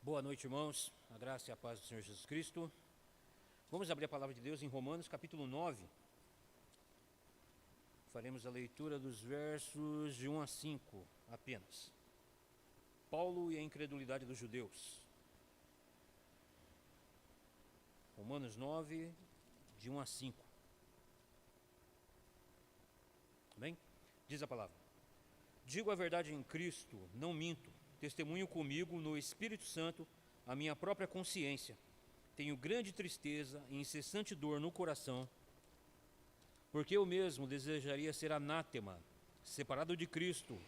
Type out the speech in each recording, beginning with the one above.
Boa noite, irmãos. A graça e a paz do Senhor Jesus Cristo. Vamos abrir a palavra de Deus em Romanos, capítulo 9. Faremos a leitura dos versos de 1 a 5 apenas. Paulo e a incredulidade dos judeus. Romanos 9, de 1 a 5. Amém? Diz a palavra: Digo a verdade em Cristo, não minto. Testemunho comigo no Espírito Santo a minha própria consciência. Tenho grande tristeza e incessante dor no coração, porque eu mesmo desejaria ser anátema, separado de Cristo,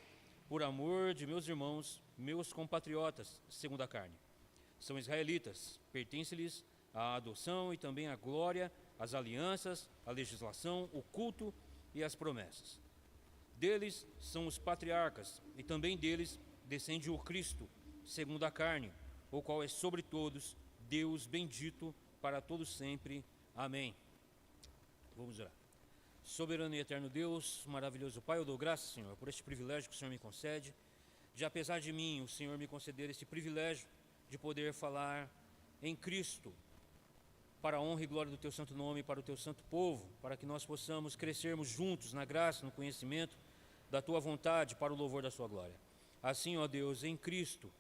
por amor de meus irmãos, meus compatriotas, segundo a carne. São israelitas, pertence-lhes a adoção e também a glória, as alianças, a legislação, o culto e as promessas. Deles são os patriarcas, e também deles descende o Cristo, segundo a carne, o qual é sobre todos, Deus bendito para todos sempre. Amém. Vamos orar. Soberano e eterno Deus, maravilhoso Pai, eu dou graças, Senhor, por este privilégio que o Senhor me concede, de apesar de mim, o Senhor me conceder este privilégio de poder falar em Cristo, para a honra e glória do Teu santo nome, para o Teu santo povo, para que nós possamos crescermos juntos na graça, no conhecimento da Tua vontade, para o louvor da Sua glória. Assim, ó Deus, em Cristo,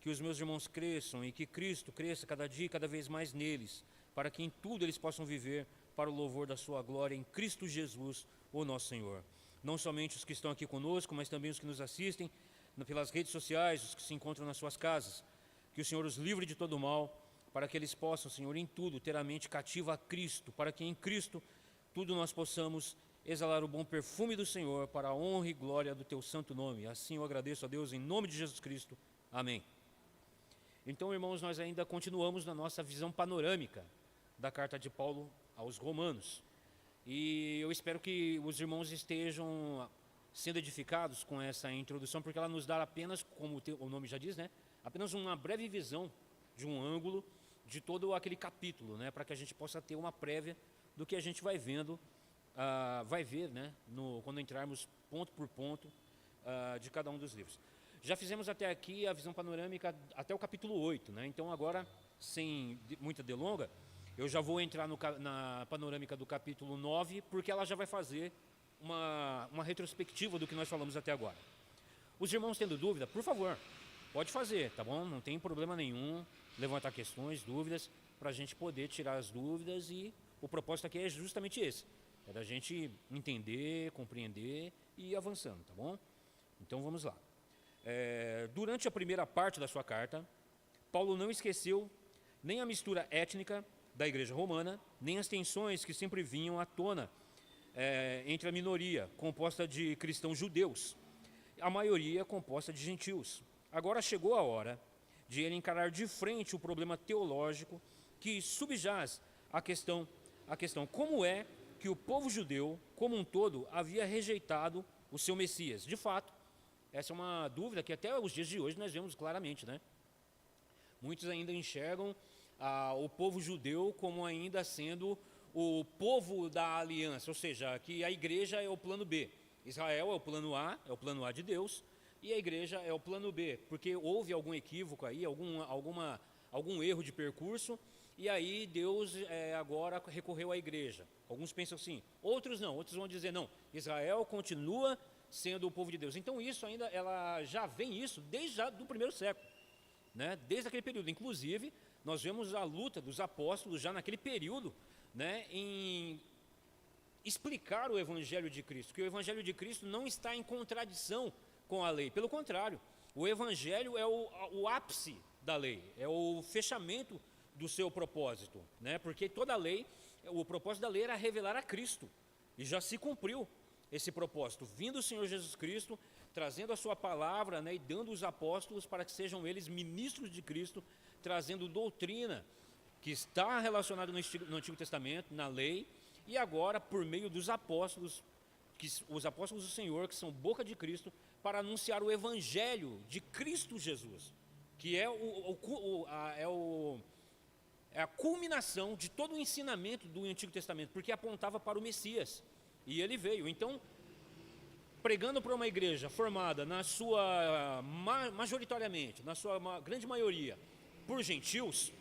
que os meus irmãos cresçam e que Cristo cresça cada dia e cada vez mais neles, para que em tudo eles possam viver para o louvor da sua glória em Cristo Jesus, o nosso Senhor. Não somente os que estão aqui conosco, mas também os que nos assistem pelas redes sociais, os que se encontram nas suas casas. Que o Senhor os livre de todo mal, para que eles possam, Senhor, em tudo ter a mente cativa a Cristo, para que em Cristo tudo nós possamos exalar o bom perfume do Senhor para a honra e glória do Teu santo nome. Assim eu agradeço a Deus em nome de Jesus Cristo. Amém. Então, irmãos, nós ainda continuamos na nossa visão panorâmica da carta de Paulo aos Romanos. E eu espero que os irmãos estejam sendo edificados com essa introdução, porque ela nos dá apenas, como o nome já diz, né? Apenas uma breve visão de um ângulo de todo aquele capítulo, né? Para que a gente possa ter uma prévia do que a gente vai vendo, vai ver, né? Quando entrarmos ponto por ponto de cada um dos livros. Já fizemos até aqui a visão panorâmica até o capítulo 8, né? Então agora, sem muita delonga, eu já vou entrar na panorâmica do capítulo 9, porque ela já vai fazer uma retrospectiva do que nós falamos até agora. Os irmãos tendo dúvida, por favor, pode fazer, tá bom? Não tem problema nenhum, levantar questões, dúvidas, para a gente poder tirar as dúvidas, e o propósito aqui é justamente esse, é da gente entender, compreender e ir avançando, tá bom? Então vamos lá. Durante a primeira parte da sua carta, Paulo não esqueceu nem a mistura étnica da igreja romana, nem as tensões que sempre vinham à tona entre a minoria, composta de cristãos judeus, a maioria composta de gentios. Agora chegou a hora de ele encarar de frente o problema teológico que subjaz a questão como é que o povo judeu, como um todo, havia rejeitado o seu Messias. De fato, essa é uma dúvida que até os dias de hoje nós vemos claramente, né? Muitos ainda enxergam o povo judeu como ainda sendo o povo da aliança, ou seja, que a igreja é o plano B. Israel é o plano A de Deus, e a igreja é o plano B, porque houve algum equívoco aí, algum erro de percurso, e aí Deus agora recorreu à igreja. Alguns pensam assim, outros não, outros vão dizer não, Israel continua sendo o povo de Deus. Então isso ainda, ela já vem isso desde o primeiro século, né? Desde aquele período. Inclusive, nós vemos a luta dos apóstolos já naquele período, né, em explicar o Evangelho de Cristo, que o Evangelho de Cristo não está em contradição com a lei. Pelo contrário, o Evangelho é o ápice da lei, é o fechamento do seu propósito, né? Porque toda a lei, o propósito da lei era revelar a Cristo, e já se cumpriu esse propósito, vindo o Senhor Jesus Cristo, trazendo a sua palavra, né, e dando os apóstolos para que sejam eles ministros de Cristo, trazendo doutrina que está relacionada no Antigo Testamento, na lei, e agora por meio dos apóstolos, os apóstolos do Senhor, que são boca de Cristo, para anunciar o Evangelho de Cristo Jesus, que é a culminação de todo o ensinamento do Antigo Testamento, porque apontava para o Messias. E ele veio. Então, pregando para uma igreja formada na sua majoritariamente, na sua grande maioria, por gentios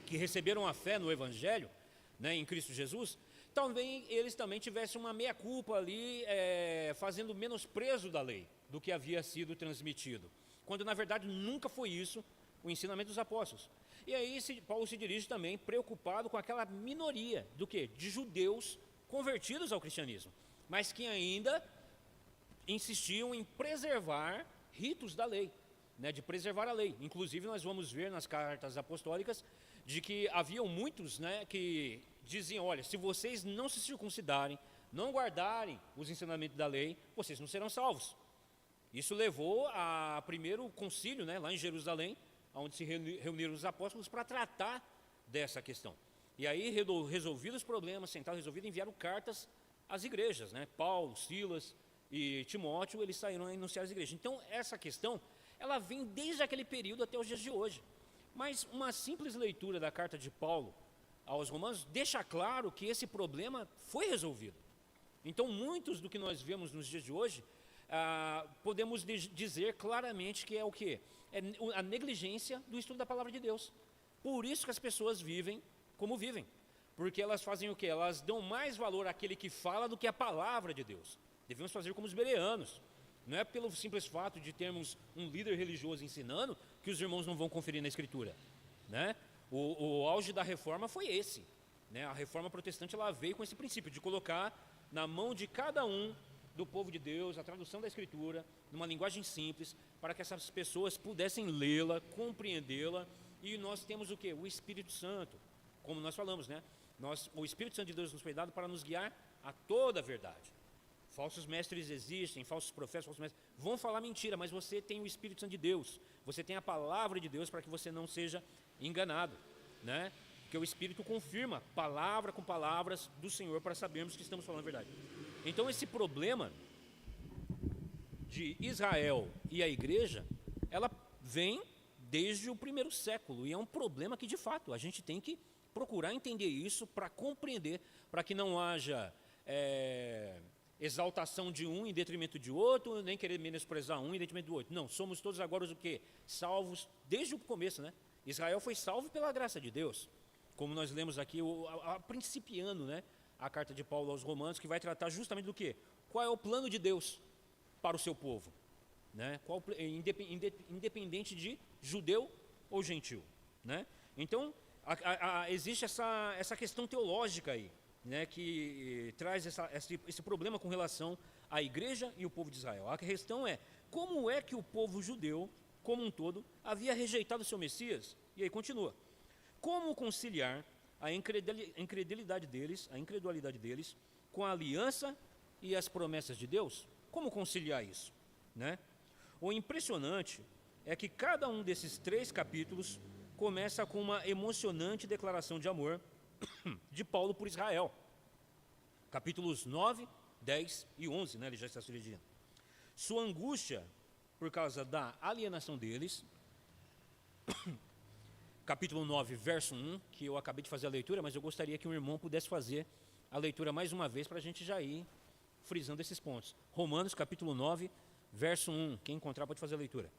que receberam a fé no Evangelho, né, em Cristo Jesus, também eles também tivessem uma meia-culpa ali, fazendo menosprezo da lei, do que havia sido transmitido, quando na verdade nunca foi isso o ensinamento dos apóstolos. E aí Paulo se dirige também preocupado com aquela minoria do quê? De judeus convertidos ao cristianismo, mas que ainda insistiam em preservar ritos da lei, né, de preservar a lei. Inclusive nós vamos ver nas cartas apostólicas de que haviam muitos, né, que diziam, olha, se vocês não se circuncidarem, não guardarem os ensinamentos da lei, vocês não serão salvos. Isso levou a primeiro concílio, né, lá em Jerusalém, onde se reuniram os apóstolos para tratar dessa questão. E aí, resolvidos os problemas, sentaram resolvido, enviaram cartas às igrejas, né? Paulo, Silas e Timóteo, eles saíram a anunciar às igrejas. Então, essa questão, ela vem desde aquele período até os dias de hoje. Mas uma simples leitura da carta de Paulo aos Romanos deixa claro que esse problema foi resolvido. Então, muitos do que nós vemos nos dias de hoje, podemos dizer claramente que é o quê? É a negligência do estudo da palavra de Deus. Por isso que as pessoas vivem como vivem. Porque elas fazem o quê? Elas dão mais valor àquele que fala do que à palavra de Deus. Devemos fazer como os bereanos. Não é pelo simples fato de termos um líder religioso ensinando que os irmãos não vão conferir na Escritura, né? O auge da reforma foi esse, né? A reforma protestante, ela veio com esse princípio de colocar na mão de cada um do povo de Deus a tradução da Escritura numa linguagem simples, para que essas pessoas pudessem lê-la, compreendê-la. E nós temos o quê? O Espírito Santo, como nós falamos, né? O Espírito Santo de Deus nos foi dado para nos guiar a toda a verdade. Falsos mestres existem, falsos profetas, falsos mestres vão falar mentira, mas você tem o Espírito Santo de Deus, você tem a palavra de Deus para que você não seja enganado, né? Porque o Espírito confirma palavra com palavras do Senhor para sabermos que estamos falando a verdade. Então esse problema de Israel e a igreja, ela vem desde o primeiro século, e é um problema que de fato a gente tem que procurar entender isso para compreender, para que não haja exaltação de um em detrimento de outro, nem querer menosprezar um em detrimento do outro. Não, somos todos agora o quê? Salvos desde o começo, né? Israel foi salvo pela graça de Deus, como nós lemos aqui, principiando, né, a carta de Paulo aos Romanos, que vai tratar justamente do quê? Qual é o plano de Deus para o seu povo, né? Independente de judeu ou gentil, né? Então, existe essa questão teológica aí, né, que traz esse problema com relação à igreja e o povo de Israel. A questão é, como é que o povo judeu, como um todo, havia rejeitado o seu Messias? E aí continua. Como conciliar a incredulidade deles com a aliança e as promessas de Deus? Como conciliar isso, né? O impressionante é que cada um desses 3 capítulos começa com uma emocionante declaração de amor de Paulo por Israel. Capítulos 9, 10 e 11, né, ele já está se dirigindo. Sua angústia por causa da alienação deles. Capítulo 9, verso 1, que eu acabei de fazer a leitura, mas eu gostaria que um irmão pudesse fazer a leitura mais uma vez para a gente já ir frisando esses pontos. Romanos, capítulo 9, verso 1. Quem encontrar pode fazer a leitura.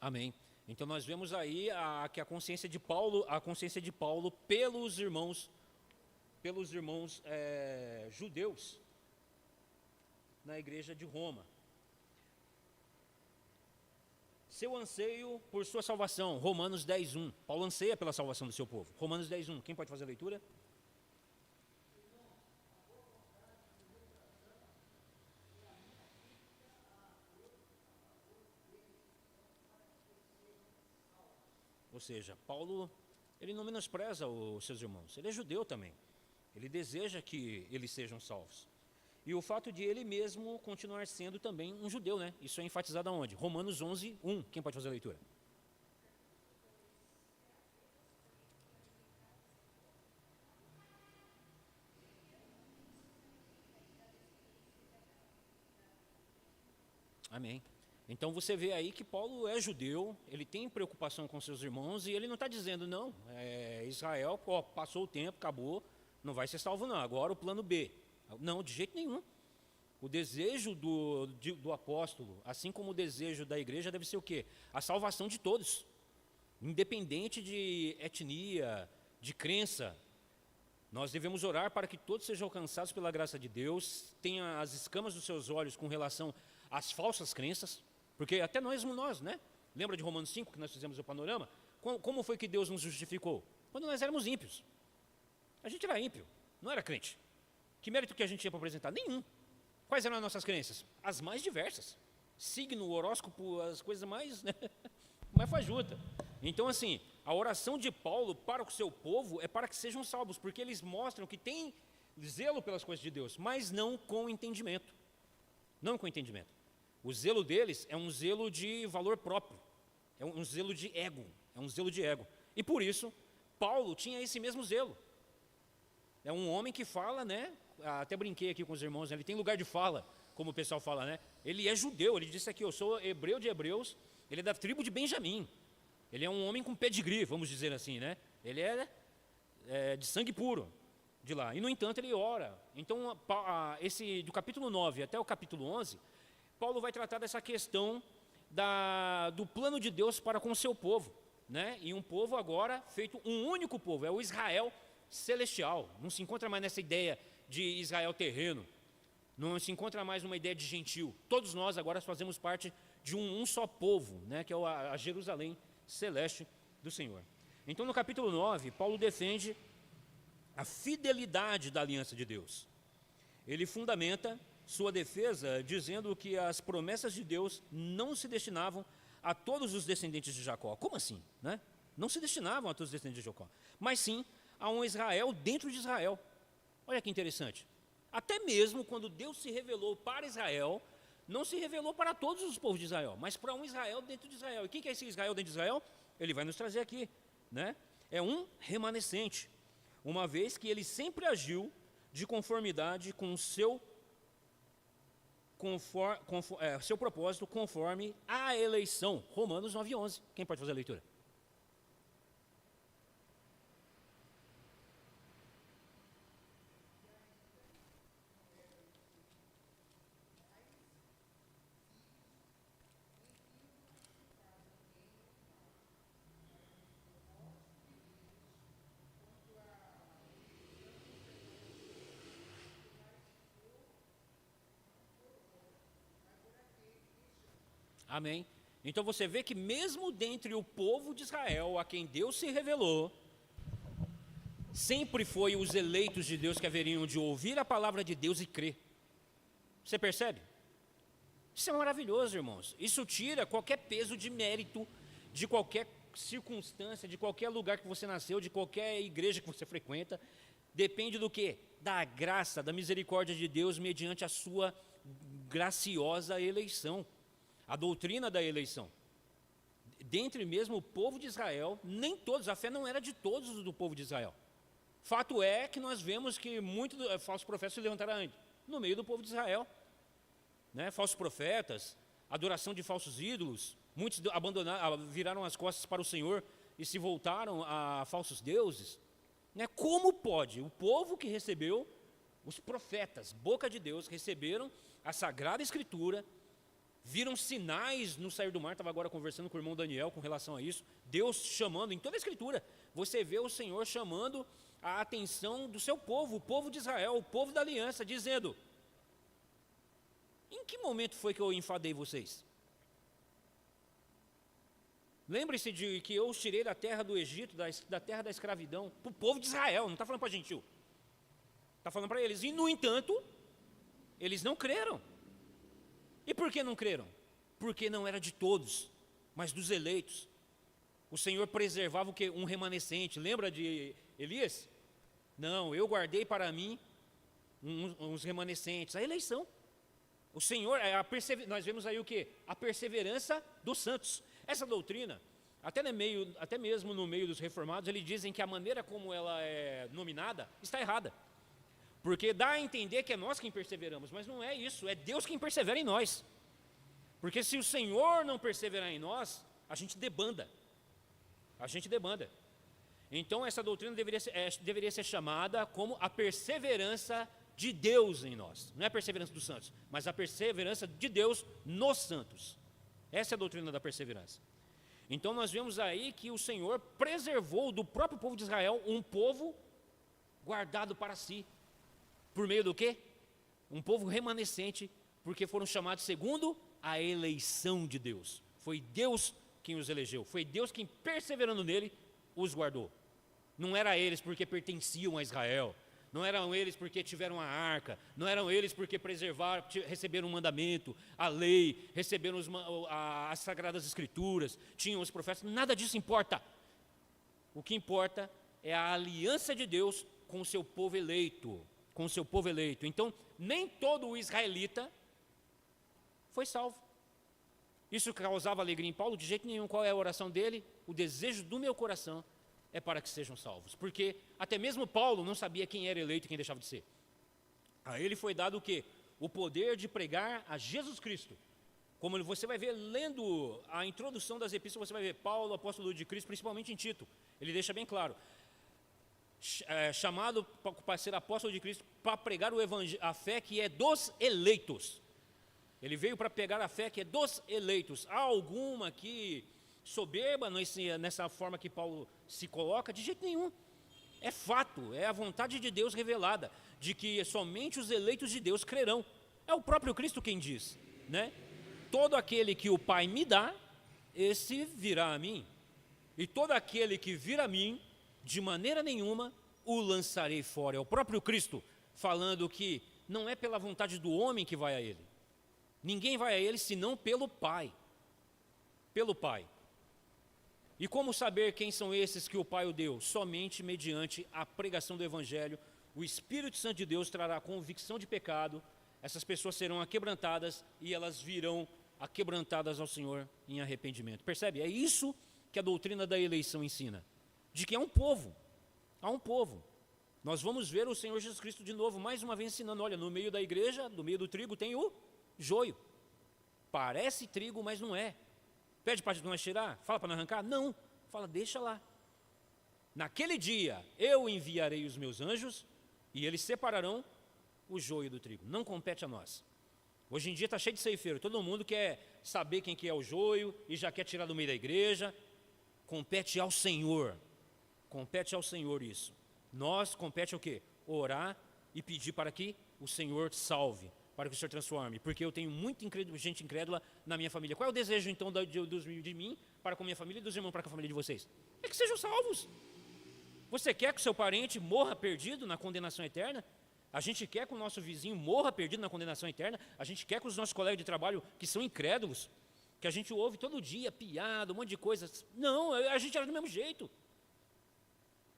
Amém. Então nós vemos aí que a consciência de Paulo pelos irmãos judeus na igreja de Roma. Seu anseio por sua salvação, Romanos 10:1. Paulo anseia pela salvação do seu povo. Romanos 10:1. Quem pode fazer a leitura? Ou seja, Paulo, ele não menospreza os seus irmãos, ele é judeu também. Ele deseja que eles sejam salvos. E o fato de ele mesmo continuar sendo também um judeu, né? Isso é enfatizado aonde? Romanos 11:1. Quem pode fazer a leitura? Amém. Então você vê aí que Paulo é judeu, ele tem preocupação com seus irmãos e ele não está dizendo, não, Israel, passou o tempo, acabou, Não vai ser salvo não, agora o plano B. Não, de jeito nenhum. O desejo do apóstolo, assim como o desejo da igreja, deve ser o quê? A salvação de todos, independente de etnia, de crença. Nós devemos orar para que todos sejam alcançados pela graça de Deus, tenham as escamas dos seus olhos com relação às falsas crenças, porque até nós, né? Lembra de Romanos 5, que nós fizemos o panorama? Como foi que Deus nos justificou? Quando nós éramos ímpios. A gente era ímpio, não era crente. Que mérito que a gente tinha para apresentar? Nenhum. Quais eram as nossas crenças? As mais diversas. Signo, horóscopo, as coisas mais, né? mais fajuta. Então, assim, a oração de Paulo para o seu povo é para que sejam salvos, porque eles mostram que têm zelo pelas coisas de Deus, mas não com entendimento. Não com entendimento. O zelo deles é um zelo de valor próprio, é um zelo de ego, é um zelo de ego. E por isso, Paulo tinha esse mesmo zelo. É um homem que fala, né? Até brinquei aqui com os irmãos, né? Ele tem lugar de fala, como o pessoal fala, né? Ele é judeu, ele disse aqui, eu sou hebreu de hebreus, ele é da tribo de Benjamim. Ele é um homem com pedigree, vamos dizer assim, né? Ele é de sangue puro de lá. E, no entanto, ele ora. Então, do capítulo 9 até o capítulo 11, Paulo vai tratar dessa questão do plano de Deus para com o seu povo, né? E um povo agora feito um único povo, é o Israel celestial. Não se encontra mais nessa ideia de Israel terreno, não se encontra mais numa ideia de gentil. Todos nós agora fazemos parte de um só povo, né? Que é a Jerusalém celeste do Senhor. Então, no capítulo 9, Paulo defende a fidelidade da aliança de Deus. Ele fundamenta sua defesa dizendo que as promessas de Deus não se destinavam a todos os descendentes de Jacó. Como assim, né? Não se destinavam a todos os descendentes de Jacó, mas sim a um Israel dentro de Israel. Olha que interessante. Até mesmo quando Deus se revelou para Israel, não se revelou para todos os povos de Israel, mas para um Israel dentro de Israel. E quem que é esse Israel dentro de Israel? Ele vai nos trazer aqui, né? É um remanescente, uma vez que ele sempre agiu de conformidade com o seu propósito, conforme a eleição. Romanos 9:11. Quem pode fazer a leitura? Amém. Então você vê que mesmo dentre o povo de Israel, a quem Deus se revelou, sempre foi os eleitos de Deus que haveriam de ouvir a palavra de Deus e crer. Você percebe? Isso é maravilhoso, irmãos. Isso tira qualquer peso de mérito, de qualquer circunstância, de qualquer lugar que você nasceu, de qualquer igreja que você frequenta. Depende do quê? Da graça, da misericórdia de Deus mediante a sua graciosa eleição. A doutrina da eleição. Dentre mesmo o povo de Israel, nem todos, a fé não era de todos do povo de Israel. Fato é que nós vemos que muitos falsos profetas se levantaram no meio do povo de Israel. Né? Falsos profetas, adoração de falsos ídolos, muitos viraram as costas para o Senhor e se voltaram a falsos deuses. Né? Como pode? O povo que recebeu, os profetas, boca de Deus, receberam a Sagrada Escritura, viram sinais no sair do mar. Estava agora conversando com o irmão Daniel com relação a isso. Deus chamando, em toda a Escritura, você vê o Senhor chamando a atenção do seu povo, o povo de Israel, o povo da aliança, dizendo: em que momento foi que eu enfadei vocês? Lembre-se de que eu os tirei da terra do Egito, da terra da escravidão, para o povo de Israel, não está falando para gentil, está falando para eles. E, no entanto, eles não creram. E por que não creram? Porque não era de todos, mas dos eleitos. O Senhor preservava o quê? Um remanescente. Lembra de Elias? Não, eu guardei para mim uns remanescentes. A eleição. O Senhor, nós vemos aí o quê? A perseverança dos santos. Essa doutrina, até mesmo no meio dos reformados, eles dizem que a maneira como ela é nominada está errada. Porque dá a entender que é nós quem perseveramos, mas não é isso, é Deus quem persevera em nós. Porque se o Senhor não perseverar em nós, a gente debanda. A gente debanda. Então essa doutrina deveria ser chamada como a perseverança de Deus em nós. Não é a perseverança dos santos, mas a perseverança de Deus nos santos. Essa é a doutrina da perseverança. Então nós vemos aí que o Senhor preservou do próprio povo de Israel um povo guardado para si. Por meio do quê? Um povo remanescente, porque foram chamados segundo a eleição de Deus. Foi Deus quem os elegeu, foi Deus quem, perseverando nele, os guardou. Não era eles porque pertenciam a Israel, não eram eles porque tiveram a arca, não eram eles porque preservaram, receberam o mandamento, a lei, receberam as sagradas escrituras, tinham os profetas, nada disso importa. O que importa é a aliança de Deus com o seu povo eleito, com o seu povo eleito. Então, nem todo o israelita foi salvo. Isso causava alegria em Paulo? De jeito nenhum. Qual é a oração dele? O desejo do meu coração é para que sejam salvos. Porque até mesmo Paulo não sabia quem era eleito e quem deixava de ser. A ele foi dado o quê? O poder de pregar a Jesus Cristo. Como você vai ver, lendo a introdução das epístolas, você vai ver Paulo, apóstolo de Cristo, principalmente em Tito. Ele deixa bem claro. Chamado para ser apóstolo de Cristo, para pregar o evangelho, a fé que é dos eleitos. Ele veio para pegar a fé que é dos eleitos. Há alguma aqui soberba nessa forma que Paulo se coloca? De jeito nenhum. É fato, é a vontade de Deus revelada, de que somente os eleitos de Deus crerão. É o próprio Cristo quem diz, né? Todo aquele que o Pai me dá, esse virá a mim. E todo aquele que vir a mim, de maneira nenhuma o lançarei fora. É o próprio Cristo falando que não é pela vontade do homem que vai a ele. Ninguém vai a ele senão pelo Pai. Pelo Pai. E como saber quem são esses que o Pai o deu? Somente mediante a pregação do Evangelho. O Espírito Santo de Deus trará convicção de pecado. Essas pessoas serão aquebrantadas e elas virão aquebrantadas ao Senhor em arrependimento. Percebe? É isso que a doutrina da eleição ensina. De que há um povo. Há um povo. Nós vamos ver o Senhor Jesus Cristo de novo, mais uma vez ensinando. Olha, no meio da igreja, no meio do trigo tem o joio. Parece trigo, mas não é. Pede para nós tirar? Fala para não arrancar? Não. Fala, deixa lá. Naquele dia eu enviarei os meus anjos e eles separarão o joio do trigo. Não compete a nós. Hoje em dia está cheio de ceifeiro. Todo mundo quer saber quem que é o joio e já quer tirar do meio da igreja. Compete ao Senhor. Compete ao Senhor isso. Nós compete o quê? Orar e pedir para que o Senhor salve, para que o Senhor transforme. Porque eu tenho muita gente incrédula na minha família. Qual é o desejo então de mim para com a minha família e dos irmãos para com a família de vocês? É que sejam salvos. Você quer que o seu parente morra perdido na condenação eterna? A gente quer que o nosso vizinho morra perdido na condenação eterna? A gente quer que os nossos colegas de trabalho que são incrédulos, que a gente ouve todo dia, piada, um monte de coisas. Não, a gente era do mesmo jeito.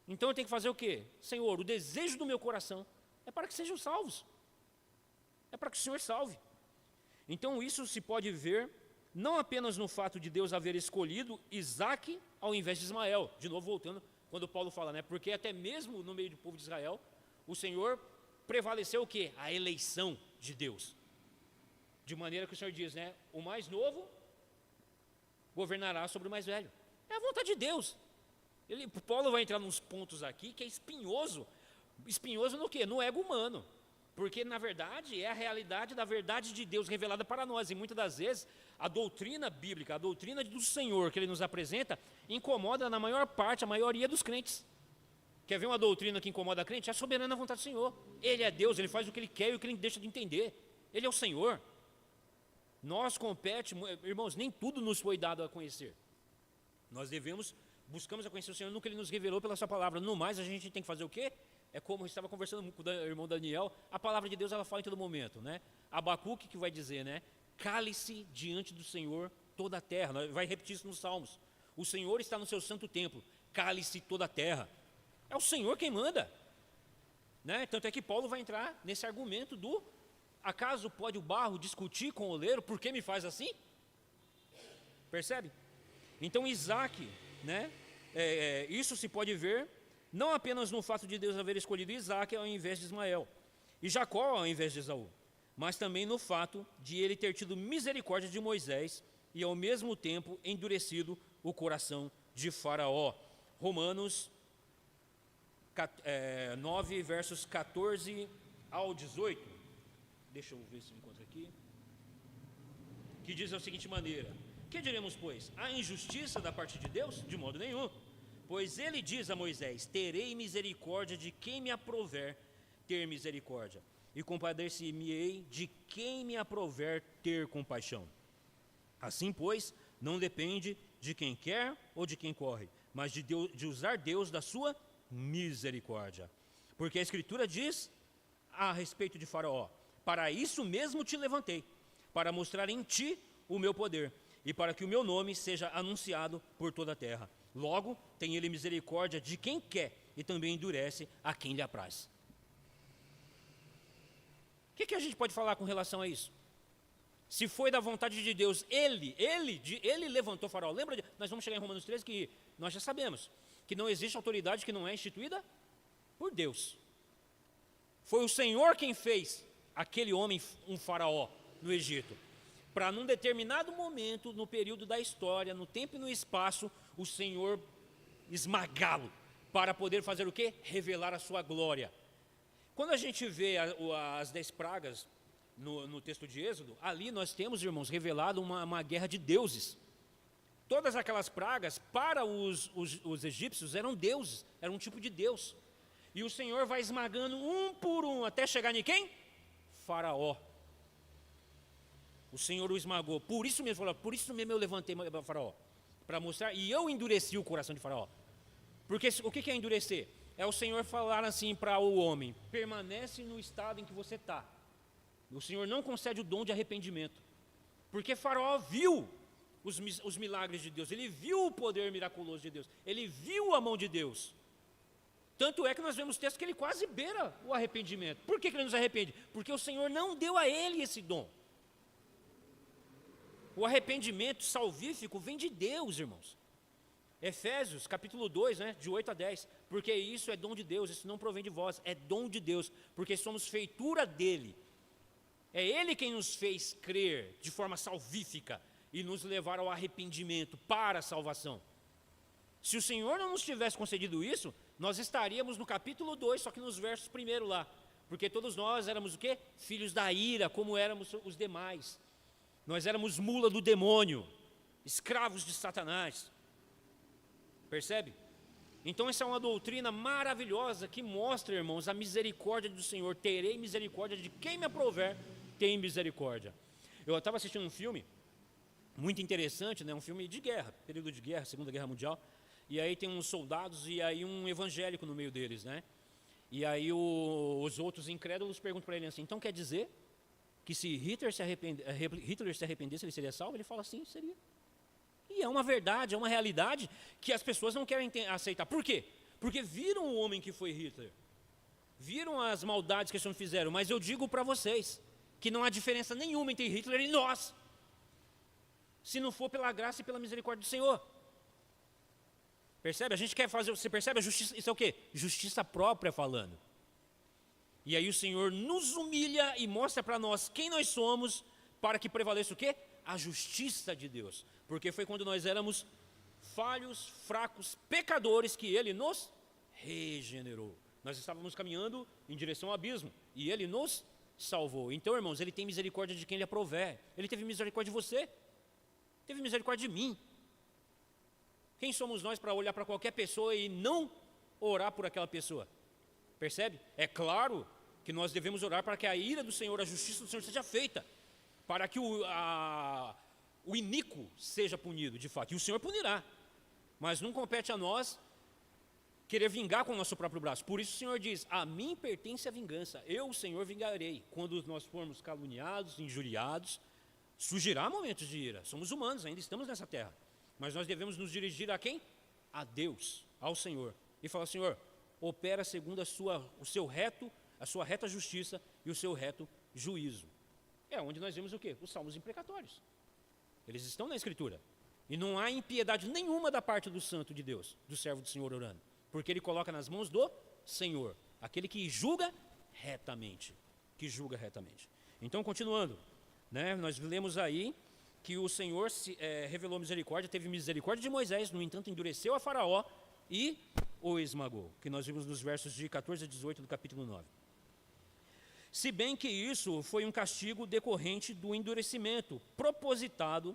Então eu tenho que fazer o quê? Senhor, o desejo do meu coração é para que sejam salvos. É para que o Senhor salve. Então isso se pode ver não apenas no fato de Deus haver escolhido Isaque ao invés de Ismael. De novo voltando, quando Paulo fala, né? Porque até mesmo no meio do povo de Israel, o Senhor prevaleceu o quê? A eleição de Deus. De maneira que o Senhor diz, né? O mais novo governará sobre o mais velho. É a vontade de Deus. Paulo vai entrar nos pontos aqui que é espinhoso. Espinhoso no quê? No ego humano. Porque, na verdade, é a realidade da verdade de Deus revelada para nós. E muitas das vezes, a doutrina bíblica, a doutrina do Senhor que Ele nos apresenta, incomoda na maior parte, a maioria dos crentes. Quer ver uma doutrina que incomoda a crente? É a soberana vontade do Senhor. Ele é Deus, Ele faz o que Ele quer e o que Ele deixa de entender. Ele é o Senhor. Nós compete, irmãos, nem tudo nos foi dado a conhecer. Nós buscamos a conhecer o Senhor no que Ele nos revelou pela sua palavra. No mais, a gente tem que fazer o quê? É como eu estava conversando com o irmão Daniel, a palavra de Deus ela fala em todo momento, né? Abacuque que vai dizer, né? Cale-se diante do Senhor toda a terra. Vai repetir isso nos Salmos. O Senhor está no seu santo templo. Cale-se toda a terra. É o Senhor quem manda, né? Tanto é que Paulo vai entrar nesse argumento do acaso pode o barro discutir com o oleiro? Por que me faz assim? Percebe? Então Isaque, né? Isso se pode ver não apenas no fato de Deus haver escolhido Isaque ao invés de Ismael, e Jacó ao invés de Esaú, mas também no fato de ele ter tido misericórdia de Moisés e ao mesmo tempo endurecido o coração de Faraó. Romanos 9, versos 14 ao 18. Deixa eu ver se eu encontro aqui. Que diz da seguinte maneira: que diremos, pois? Há injustiça da parte de Deus? De modo nenhum. Pois ele diz a Moisés: terei misericórdia de quem me aprover ter misericórdia, e compadecer-me-ei de quem me aprover ter compaixão. Assim, pois, não depende de quem quer ou de quem corre, mas de usar Deus da sua misericórdia. Porque a Escritura diz a respeito de Faraó: para isso mesmo te levantei, para mostrar em ti o meu poder, e para que o meu nome seja anunciado por toda a terra. Logo, tem ele misericórdia de quem quer, e também endurece a quem lhe apraz. O que a gente pode falar com relação a isso? Se foi da vontade de Deus, ele levantou Faraó. Lembra, nós vamos chegar em Romanos 13, que nós já sabemos que não existe autoridade que não é instituída por Deus. Foi o Senhor quem fez aquele homem, um Faraó, no Egito, para num determinado momento, no período da história, no tempo e no espaço, o Senhor esmagá-lo, para poder fazer o quê? Revelar a sua glória. Quando a gente vê as 10 pragas no texto de Êxodo, ali nós temos, irmãos, revelado uma guerra de deuses. Todas aquelas pragas, para os egípcios, eram deuses, era um tipo de Deus. E o Senhor vai esmagando um por um, até chegar em quem? Faraó. O Senhor o esmagou. Por isso mesmo eu levantei Faraó, para mostrar, e eu endureci o coração de Faraó. Porque o que é endurecer? É o Senhor falar assim para o homem: permanece no estado em que você está. O Senhor não concede o dom de arrependimento. Porque Faraó viu os milagres de Deus, ele viu o poder miraculoso de Deus, ele viu a mão de Deus. Tanto é que nós vemos texto que ele quase beira o arrependimento. Por que ele nos arrepende? Porque o Senhor não deu a ele esse dom. O arrependimento salvífico vem de Deus, irmãos. Efésios, capítulo 2, de 8 a 10. Porque isso é dom de Deus, isso não provém de vós, é dom de Deus, porque somos feitura dele. É ele quem nos fez crer de forma salvífica e nos levar ao arrependimento para a salvação. Se o Senhor não nos tivesse concedido isso, nós estaríamos no capítulo 2, só que nos versos primeiro lá. Porque todos nós éramos o quê? Filhos da ira, como éramos os demais. Nós éramos mula do demônio, escravos de Satanás. Percebe? Então essa é uma doutrina maravilhosa que mostra, irmãos, a misericórdia do Senhor. Terei misericórdia de quem me aprover, tem misericórdia. Eu estava assistindo um filme muito interessante, um filme de guerra, período de guerra, Segunda Guerra Mundial. E aí tem uns soldados e aí um evangélico no meio deles, E aí os outros incrédulos perguntam para ele assim: então quer dizer que se Hitler se arrependesse, ele seria salvo? Ele fala: sim, seria. E é uma verdade, é uma realidade que as pessoas não querem aceitar. Por quê? Porque viram o homem que foi Hitler, viram as maldades que eles fizeram, mas eu digo para vocês que não há diferença nenhuma entre Hitler e nós, se não for pela graça e pela misericórdia do Senhor. Percebe? A gente quer fazer, você percebe a justiça, isso é o quê? Justiça própria falando. E aí o Senhor nos humilha e mostra para nós quem nós somos, para que prevaleça o quê? A justiça de Deus. Porque foi quando nós éramos falhos, fracos, pecadores, que Ele nos regenerou. Nós estávamos caminhando em direção ao abismo, e Ele nos salvou. Então, irmãos, Ele tem misericórdia de quem Ele aprover. Ele teve misericórdia de você, teve misericórdia de mim. Quem somos nós para olhar para qualquer pessoa e não orar por aquela pessoa? Percebe? É claro que nós devemos orar para que a ira do Senhor, a justiça do Senhor seja feita, para que o iníquo seja punido, de fato, e o Senhor punirá. Mas não compete a nós querer vingar com o nosso próprio braço. Por isso o Senhor diz: a mim pertence a vingança, eu, o Senhor, vingarei. Quando nós formos caluniados, injuriados, surgirá momentos de ira. Somos humanos, ainda estamos nessa terra. Mas nós devemos nos dirigir a quem? A Deus, ao Senhor. E falar: Senhor, opera segundo a sua reta justiça e o seu reto juízo. É onde nós vemos o quê? Os salmos imprecatórios. Eles estão na Escritura. E não há impiedade nenhuma da parte do santo de Deus, do servo do Senhor orando. Porque ele coloca nas mãos do Senhor, aquele que julga retamente. Que julga retamente. Então, continuando, nós lemos aí que o Senhor revelou misericórdia, teve misericórdia de Moisés, no entanto endureceu a Faraó e o esmagou, que nós vimos nos versos de 14 a 18 do capítulo 9. Se bem que isso foi um castigo decorrente do endurecimento propositado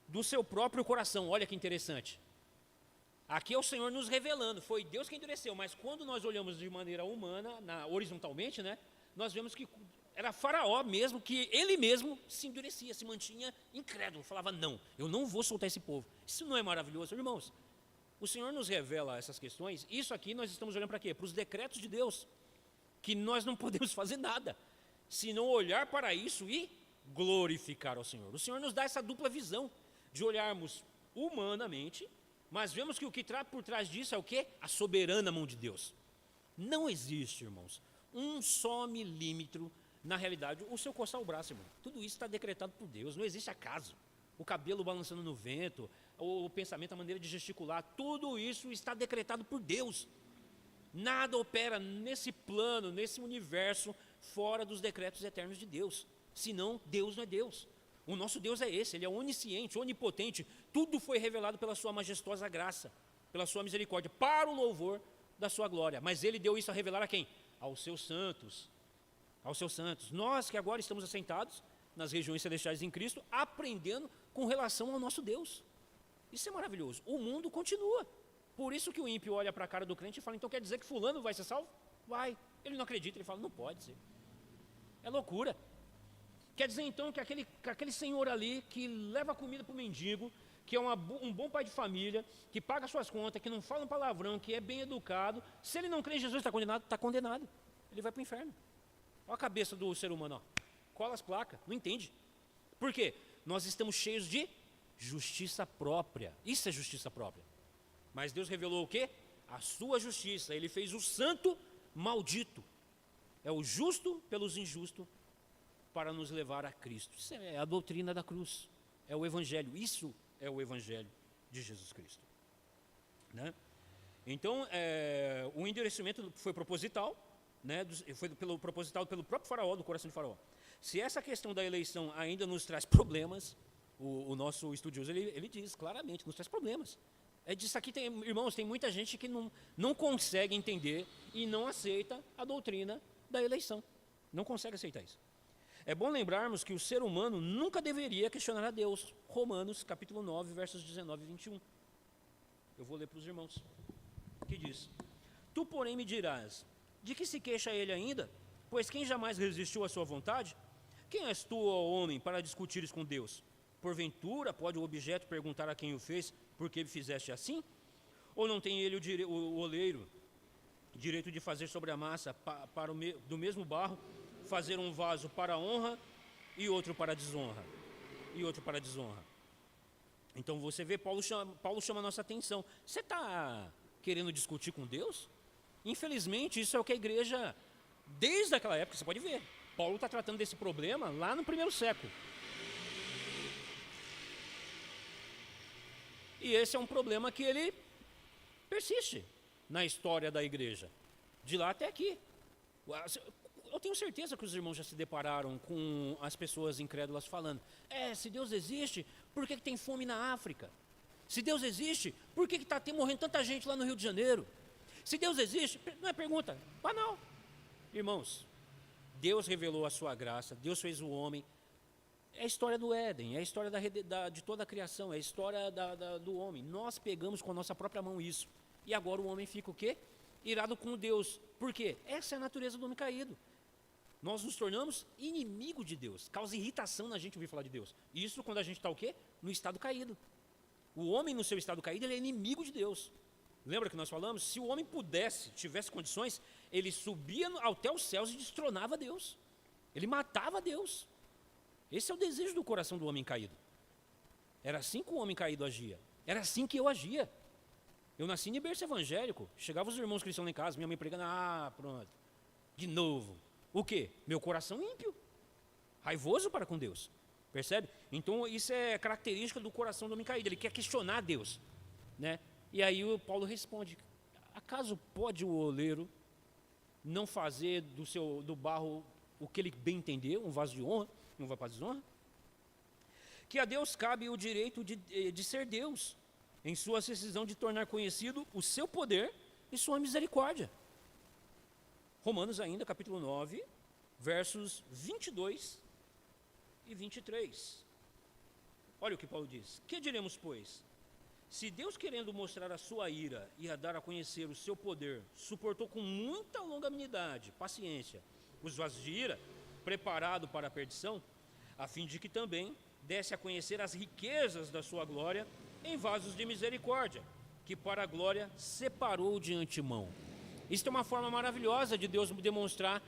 do seu próprio coração. Olha que interessante. Aqui é o Senhor nos revelando, foi Deus que endureceu, mas quando nós olhamos de maneira humana, horizontalmente, né, nós vemos que era Faraó mesmo, que ele mesmo se endurecia, se mantinha incrédulo, falava, não, eu não vou soltar esse povo. Isso não é maravilhoso, irmãos? O Senhor nos revela essas questões, isso aqui nós estamos olhando para quê? Para os decretos de Deus, que nós não podemos fazer nada, senão olhar para isso e glorificar ao Senhor. O Senhor nos dá essa dupla visão, de olharmos humanamente, mas vemos que o que está por trás disso é o quê? A soberana mão de Deus. Não existe, irmãos, um só milímetro, na realidade, o seu coçar o braço, irmão. Tudo isso está decretado por Deus, não existe acaso. O cabelo balançando no vento, o pensamento, a maneira de gesticular, tudo isso está decretado por Deus. Nada opera nesse plano, nesse universo, fora dos decretos eternos de Deus. Senão, Deus não é Deus. O nosso Deus é esse, Ele é onisciente, onipotente. Tudo foi revelado pela sua majestosa graça, pela sua misericórdia, para o louvor da sua glória. Mas Ele deu isso a revelar a quem? Aos seus santos. Aos seus santos. Nós que agora estamos assentados nas regiões celestiais em Cristo, aprendendo com relação ao nosso Deus. Isso é maravilhoso. O mundo continua. Por isso que o ímpio olha para a cara do crente e fala, então quer dizer que fulano vai ser salvo? Vai. Ele não acredita, ele fala, não pode ser. É loucura. Quer dizer então que aquele senhor ali que leva comida para o mendigo, que é um bom pai de família, que paga suas contas, que não fala um palavrão, que é bem educado, se ele não crê em Jesus, está condenado? Está condenado. Ele vai para o inferno. Olha a cabeça do ser humano, ó. Cola as placas, não entende. Por quê? Nós estamos cheios de justiça própria. Isso é justiça própria. Mas Deus revelou o quê? A sua justiça. Ele fez o santo maldito. É o justo pelos injustos para nos levar a Cristo. Isso é a doutrina da cruz. É o Evangelho. Isso é o Evangelho de Jesus Cristo. Né? Então, o endurecimento foi proposital, né? Foi proposital pelo próprio Faraó, do coração de Faraó. Se essa questão da eleição ainda nos traz problemas, o nosso estudioso ele diz claramente, nos traz problemas. É disso aqui, irmãos, tem muita gente que não consegue entender e não aceita a doutrina da eleição. Não consegue aceitar isso. É bom lembrarmos que o ser humano nunca deveria questionar a Deus. Romanos, capítulo 9, versos 19 e 21. Eu vou ler para os irmãos. Que diz: Tu, porém, me dirás, de que se queixa ele ainda? Pois quem jamais resistiu à sua vontade? Quem és tu, ó homem, para discutires com Deus? Porventura, pode o objeto perguntar a quem o fez, por que fizeste assim? Ou não tem ele, o oleiro, direito de fazer sobre a massa, do mesmo barro, fazer um vaso para a honra e outro para a desonra? Então você vê, Paulo chama a nossa atenção. Você está querendo discutir com Deus? Infelizmente, isso é o que a igreja, desde aquela época, você pode ver, Paulo está tratando desse problema lá no primeiro século. E esse é um problema que ele persiste na história da igreja, de lá até aqui. Eu tenho certeza que os irmãos já se depararam com as pessoas incrédulas falando, se Deus existe, por que tem fome na África? Se Deus existe, por que está morrendo tanta gente lá no Rio de Janeiro? Se Deus existe, não é pergunta, banal. Irmãos, Deus revelou a sua graça, Deus fez o homem. É a história do Éden, é a história de toda a criação, é a história do homem. Nós pegamos com a nossa própria mão isso. E agora o homem fica o quê? Irado com Deus. Por quê? Essa é a natureza do homem caído. Nós nos tornamos inimigo de Deus. Causa irritação na gente ouvir falar de Deus. Isso quando a gente está o quê? No estado caído. O homem no seu estado caído, ele é inimigo de Deus. Lembra que nós falamos? Se o homem pudesse, tivesse condições, ele subia até os céus e destronava Deus. Ele matava Deus. Esse é o desejo do coração do homem caído. Era assim que o homem caído agia. Era assim que eu agia. Eu nasci em berço evangélico. Chegavam os irmãos cristãos lá em casa, minha mãe pregando, pronto. De novo. O quê? Meu coração ímpio. Raivoso para com Deus. Percebe? Então isso é característica do coração do homem caído. Ele quer questionar Deus. Né? E aí o Paulo responde, acaso pode o oleiro não fazer do barro o que ele bem entender, um vaso de honra? Não vai para a desonra? Que a Deus cabe o direito de ser Deus, em sua decisão de tornar conhecido o seu poder e sua misericórdia. Romanos ainda, capítulo 9, versos 22 e 23. Olha o que Paulo diz. Que diremos, pois? Se Deus, querendo mostrar a sua ira e a dar a conhecer o seu poder, suportou com muita longanimidade, paciência, os vasos de ira, preparado para a perdição, a fim de que também desse a conhecer as riquezas da sua glória em vasos de misericórdia, que para a glória separou de antemão. Isso é uma forma maravilhosa de Deus demonstrar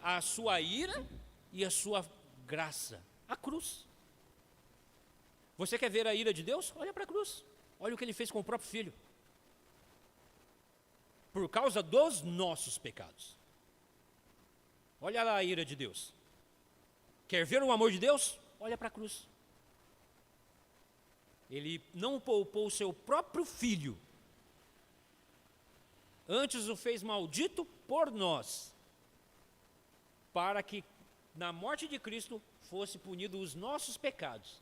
a sua ira e a sua graça. A cruz. Você quer ver a ira de Deus? Olha para a cruz. Olha o que ele fez com o próprio filho. Por causa dos nossos pecados. Olha lá a ira de Deus. Quer ver o amor de Deus? Olha para a cruz. Ele não poupou o seu próprio filho. Antes o fez maldito por nós. Para que na morte de Cristo fosse punido os nossos pecados.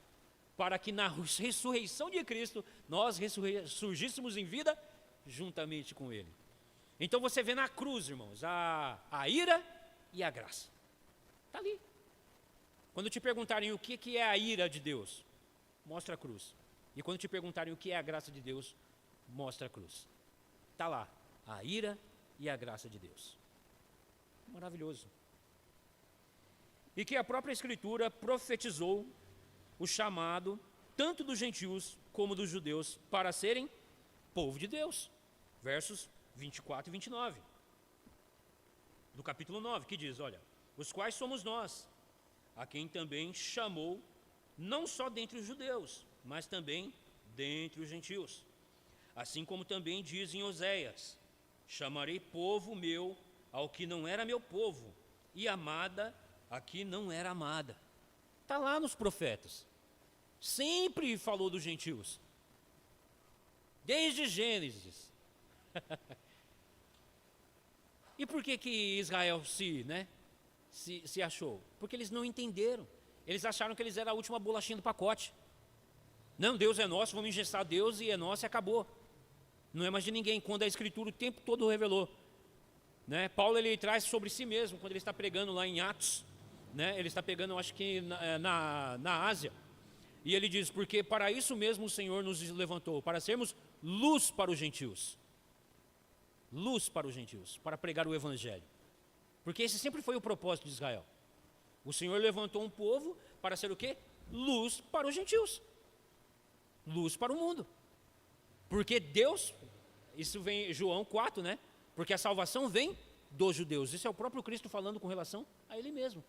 Para que na ressurreição de Cristo nós ressurgíssemos em vida juntamente com Ele. Então você vê na cruz, irmãos, a ira e a graça. Está ali. Quando te perguntarem o que é a ira de Deus, mostra a cruz. E quando te perguntarem o que é a graça de Deus, mostra a cruz. Está lá, a ira e a graça de Deus. Maravilhoso. E que a própria Escritura profetizou o chamado, tanto dos gentios como dos judeus, para serem povo de Deus. Versos 24 e 29. Do capítulo 9, que diz, olha, os quais somos nós, a quem também chamou, não só dentre os judeus, mas também dentre os gentios. Assim como também diz em Oséias, chamarei povo meu ao que não era meu povo, e amada a que não era amada. Está lá nos profetas. Sempre falou dos gentios. Desde Gênesis. E por que Israel se achou? Porque eles não entenderam. Eles acharam que eles eram a última bolachinha do pacote. Não, Deus é nosso, vamos engessar Deus e é nosso e acabou. Não é mais de ninguém, quando a Escritura o tempo todo revelou. Né? Paulo ele traz sobre si mesmo, quando ele está pregando lá em Atos. Né? Ele está pregando, acho que na Ásia. E ele diz, porque para isso mesmo o Senhor nos levantou, para sermos luz para os gentios. Luz para os gentios, para pregar o Evangelho. Porque esse sempre foi o propósito de Israel. O Senhor levantou um povo para ser o quê? Luz para os gentios. Luz para o mundo. Porque Deus, isso vem em João 4, né? Porque a salvação vem dos judeus. Isso é o próprio Cristo falando com relação a Ele mesmo.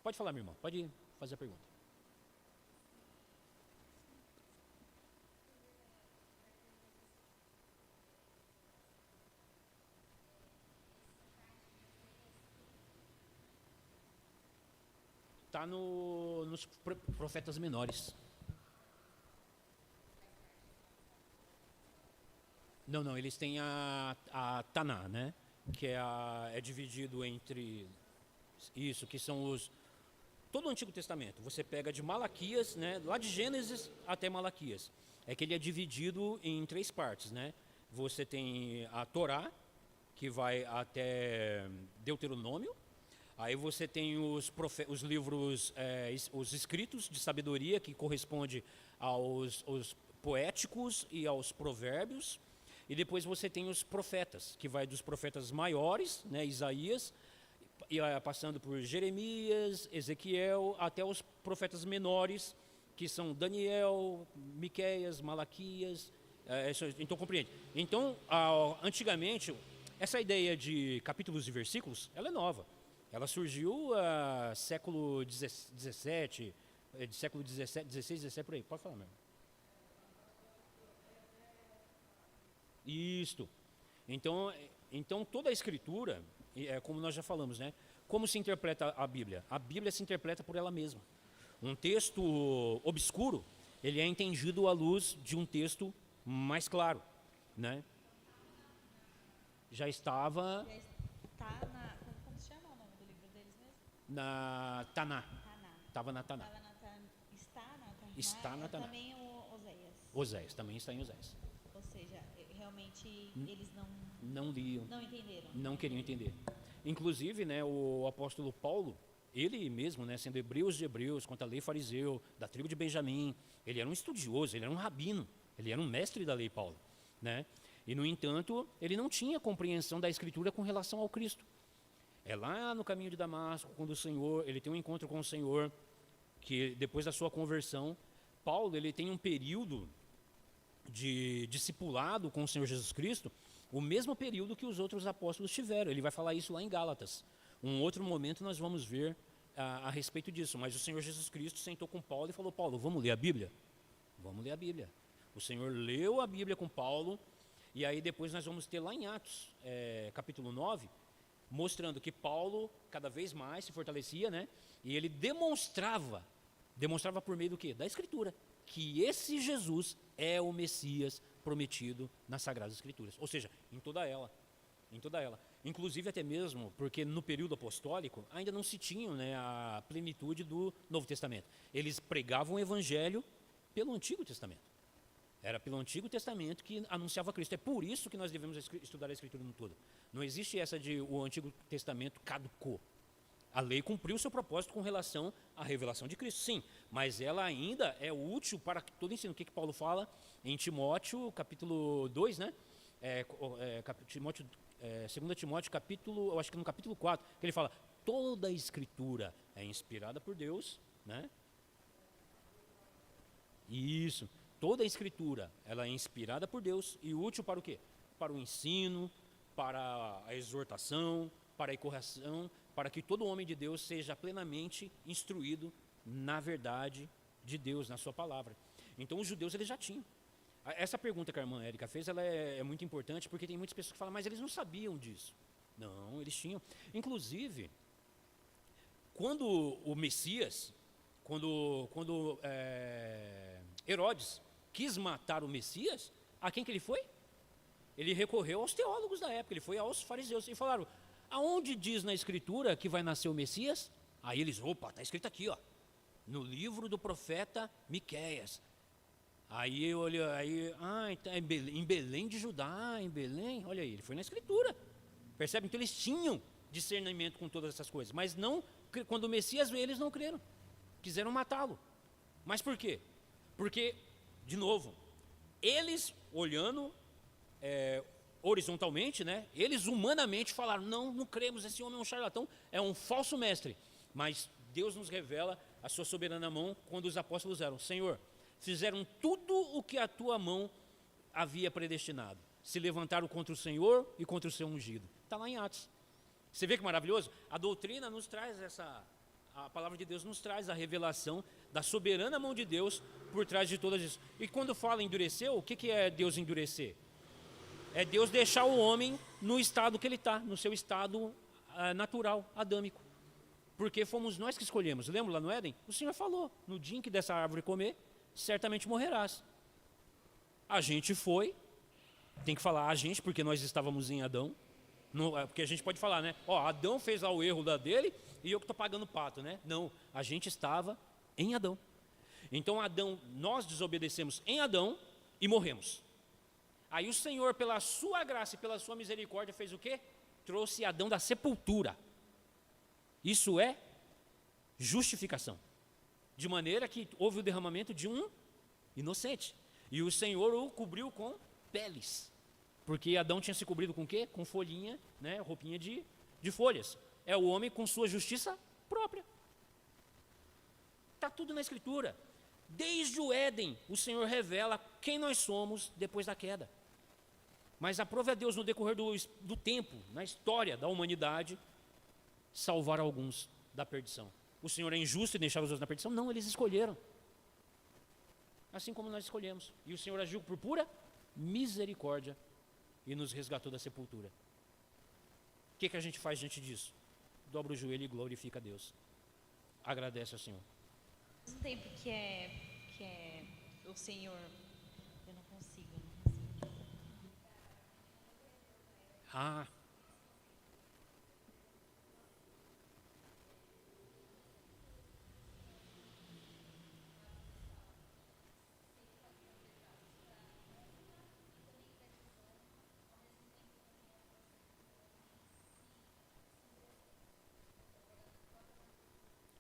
Pode falar, minha irmã, pode fazer a pergunta. Está nos profetas menores. Não, eles têm a Taná, né? Que é dividido entre isso, que são todo o Antigo Testamento. Você pega de Malaquias, né? Lá de Gênesis até Malaquias. É que ele é dividido em 3 partes, né? Você tem a Torá, que vai até Deuteronômio. Aí você tem os livros, os escritos de sabedoria, que corresponde aos poéticos e aos provérbios. E depois você tem os profetas, que vai dos profetas maiores, né, Isaías, e passando por Jeremias, Ezequiel, até os profetas menores, que são Daniel, Miqueias, Malaquias. Então compreende. Então, antigamente, essa ideia de capítulos e versículos, ela é nova. Ela surgiu século XVII, século XVI, XVII, por aí. Pode falar mesmo. Isto. Então toda a Escritura, como nós já falamos, né? Como se interpreta a Bíblia? A Bíblia se interpreta por ela mesma. Um texto obscuro, ele é entendido à luz de um texto mais claro, né? Já estava... Como se chama o nome do livro deles mesmo? Na Taná. Estava na Taná. Está na Taná. Está na Taná. Também o Oséias. Oséias, também está em Oséias. Ou seja, realmente eles Não liam, não entenderam. não queriam entender. Inclusive, né, o apóstolo Paulo, ele mesmo, né, sendo hebreus de hebreus, quanto à lei fariseu, da tribo de Benjamim, ele era um estudioso, ele era um rabino, ele era um mestre da lei, Paulo, né? E, no entanto, ele não tinha compreensão da Escritura com relação ao Cristo. É lá no caminho de Damasco, quando o Senhor, ele tem um encontro com o Senhor, que depois da sua conversão, Paulo, ele tem um período de discipulado com o Senhor Jesus Cristo, o mesmo período que os outros apóstolos tiveram. Ele vai falar isso lá em Gálatas. Um outro momento nós vamos ver a respeito disso, mas o Senhor Jesus Cristo sentou com Paulo e falou: Paulo, vamos ler a Bíblia? Vamos ler a Bíblia. O Senhor leu a Bíblia com Paulo, e aí depois nós vamos ter lá em Atos, capítulo 9, mostrando que Paulo cada vez mais se fortalecia, né? E ele demonstrava por meio do quê? Da Escritura, que esse Jesus é o Messias prometido nas Sagradas Escrituras, ou seja, em toda ela. Inclusive até mesmo porque no período apostólico ainda não se tinha, né, a plenitude do Novo Testamento. Eles pregavam o Evangelho pelo Antigo Testamento. Era pelo Antigo Testamento que anunciava Cristo. É por isso que nós devemos estudar a Escritura no todo. Não existe essa de o Antigo Testamento caducou. A lei cumpriu o seu propósito com relação à revelação de Cristo, sim, mas ela ainda é útil para todo ensino. O que Paulo fala em Timóteo, capítulo 2, né? 2 Timóteo, capítulo, eu acho que no capítulo 4, que ele fala: toda a Escritura é inspirada por Deus, né? Isso, toda a Escritura, ela é inspirada por Deus e útil para o quê? Para o ensino, para a exortação, para a correção, para que todo homem de Deus seja plenamente instruído na verdade de Deus, na sua palavra. Então os judeus, eles já tinham. Essa pergunta que a irmã Érica fez, ela é muito importante, porque tem muitas pessoas que falam: mas eles não sabiam disso. Não, eles tinham. Inclusive, quando o Messias, quando Herodes quis matar o Messias, a quem que ele foi? Ele recorreu aos teólogos da época, ele foi aos fariseus e falaram: aonde diz na Escritura que vai nascer o Messias? Aí eles: opa, está escrito aqui, ó, no livro do profeta Miqueias. Aí eu olhei, tá em Belém de Judá, em Belém, olha aí, ele foi na Escritura. Percebe? Então eles tinham discernimento com todas essas coisas, mas não, quando o Messias veio, eles não creram, quiseram matá-lo. Mas por quê? Porque, de novo, eles olhando horizontalmente, né? Eles humanamente falaram: não cremos, esse homem é um charlatão, é um falso mestre. Mas Deus nos revela a sua soberana mão quando os apóstolos eram: Senhor, fizeram tudo o que a tua mão havia predestinado. Se levantaram contra o Senhor e contra o seu ungido. Está lá em Atos. Você vê que maravilhoso? A doutrina nos traz a palavra de Deus nos traz a revelação da soberana mão de Deus por trás de todas isso. E quando fala endureceu, o que é Deus endurecer? É Deus deixar o homem no estado que ele está, no seu estado natural, adâmico. Porque fomos nós que escolhemos. Lembra lá no Éden? O Senhor falou: no dia em que dessa árvore comer, certamente morrerás. A gente foi, tem que falar a gente, porque nós estávamos em Adão. Porque a gente pode falar, né? Ó, Adão fez lá o erro dele e eu que estou pagando o pato, né? Não, a gente estava em Adão. Então Adão, nós desobedecemos em Adão e morremos. Aí o Senhor, pela sua graça e pela sua misericórdia, fez o quê? Trouxe Adão da sepultura. Isso é justificação. De maneira que houve o derramamento de um inocente. E o Senhor o cobriu com peles. Porque Adão tinha se cobrido com o quê? Com folhinha, né? Roupinha de folhas. É o homem com sua justiça própria. Está tudo na Escritura. Desde o Éden, o Senhor revela quem nós somos depois da queda. Mas aprove a Deus no decorrer do tempo, na história da humanidade, salvar alguns da perdição. O Senhor é injusto e deixar os outros na perdição? Não, eles escolheram. Assim como nós escolhemos. E o Senhor agiu por pura misericórdia e nos resgatou da sepultura. O que a gente faz diante disso? Dobra o joelho e glorifica a Deus. Agradece ao Senhor. Ao mesmo tempo que é o Senhor, eu não consigo. Ah,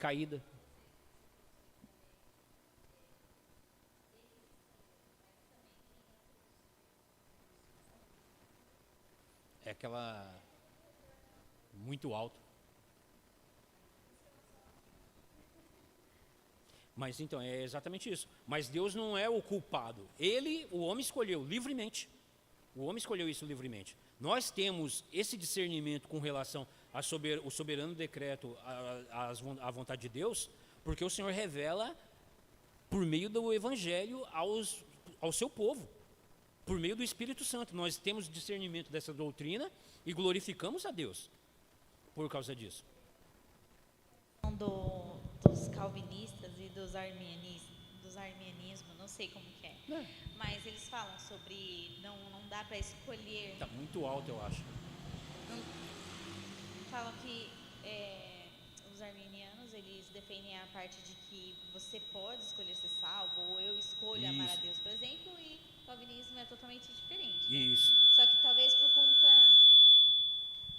caída. É aquela muito alto. Mas então, é exatamente isso. Mas Deus não é o culpado. O homem escolheu livremente. O homem escolheu isso livremente. Nós temos esse discernimento com relação ao soberano decreto, à vontade de Deus, porque o Senhor revela por meio do Evangelho ao seu povo, por meio do Espírito Santo. Nós temos discernimento dessa doutrina e glorificamos a Deus por causa disso. Dos calvinistas e dos arminianismo, não sei como que é. Mas eles falam sobre não dá para escolher. Está muito alto, eu acho. Falam que os arminianos, eles defendem a parte de que você pode escolher ser salvo, ou eu escolho amar a Deus, por exemplo, e o calvinismo é totalmente diferente. Isso. Só que talvez por conta...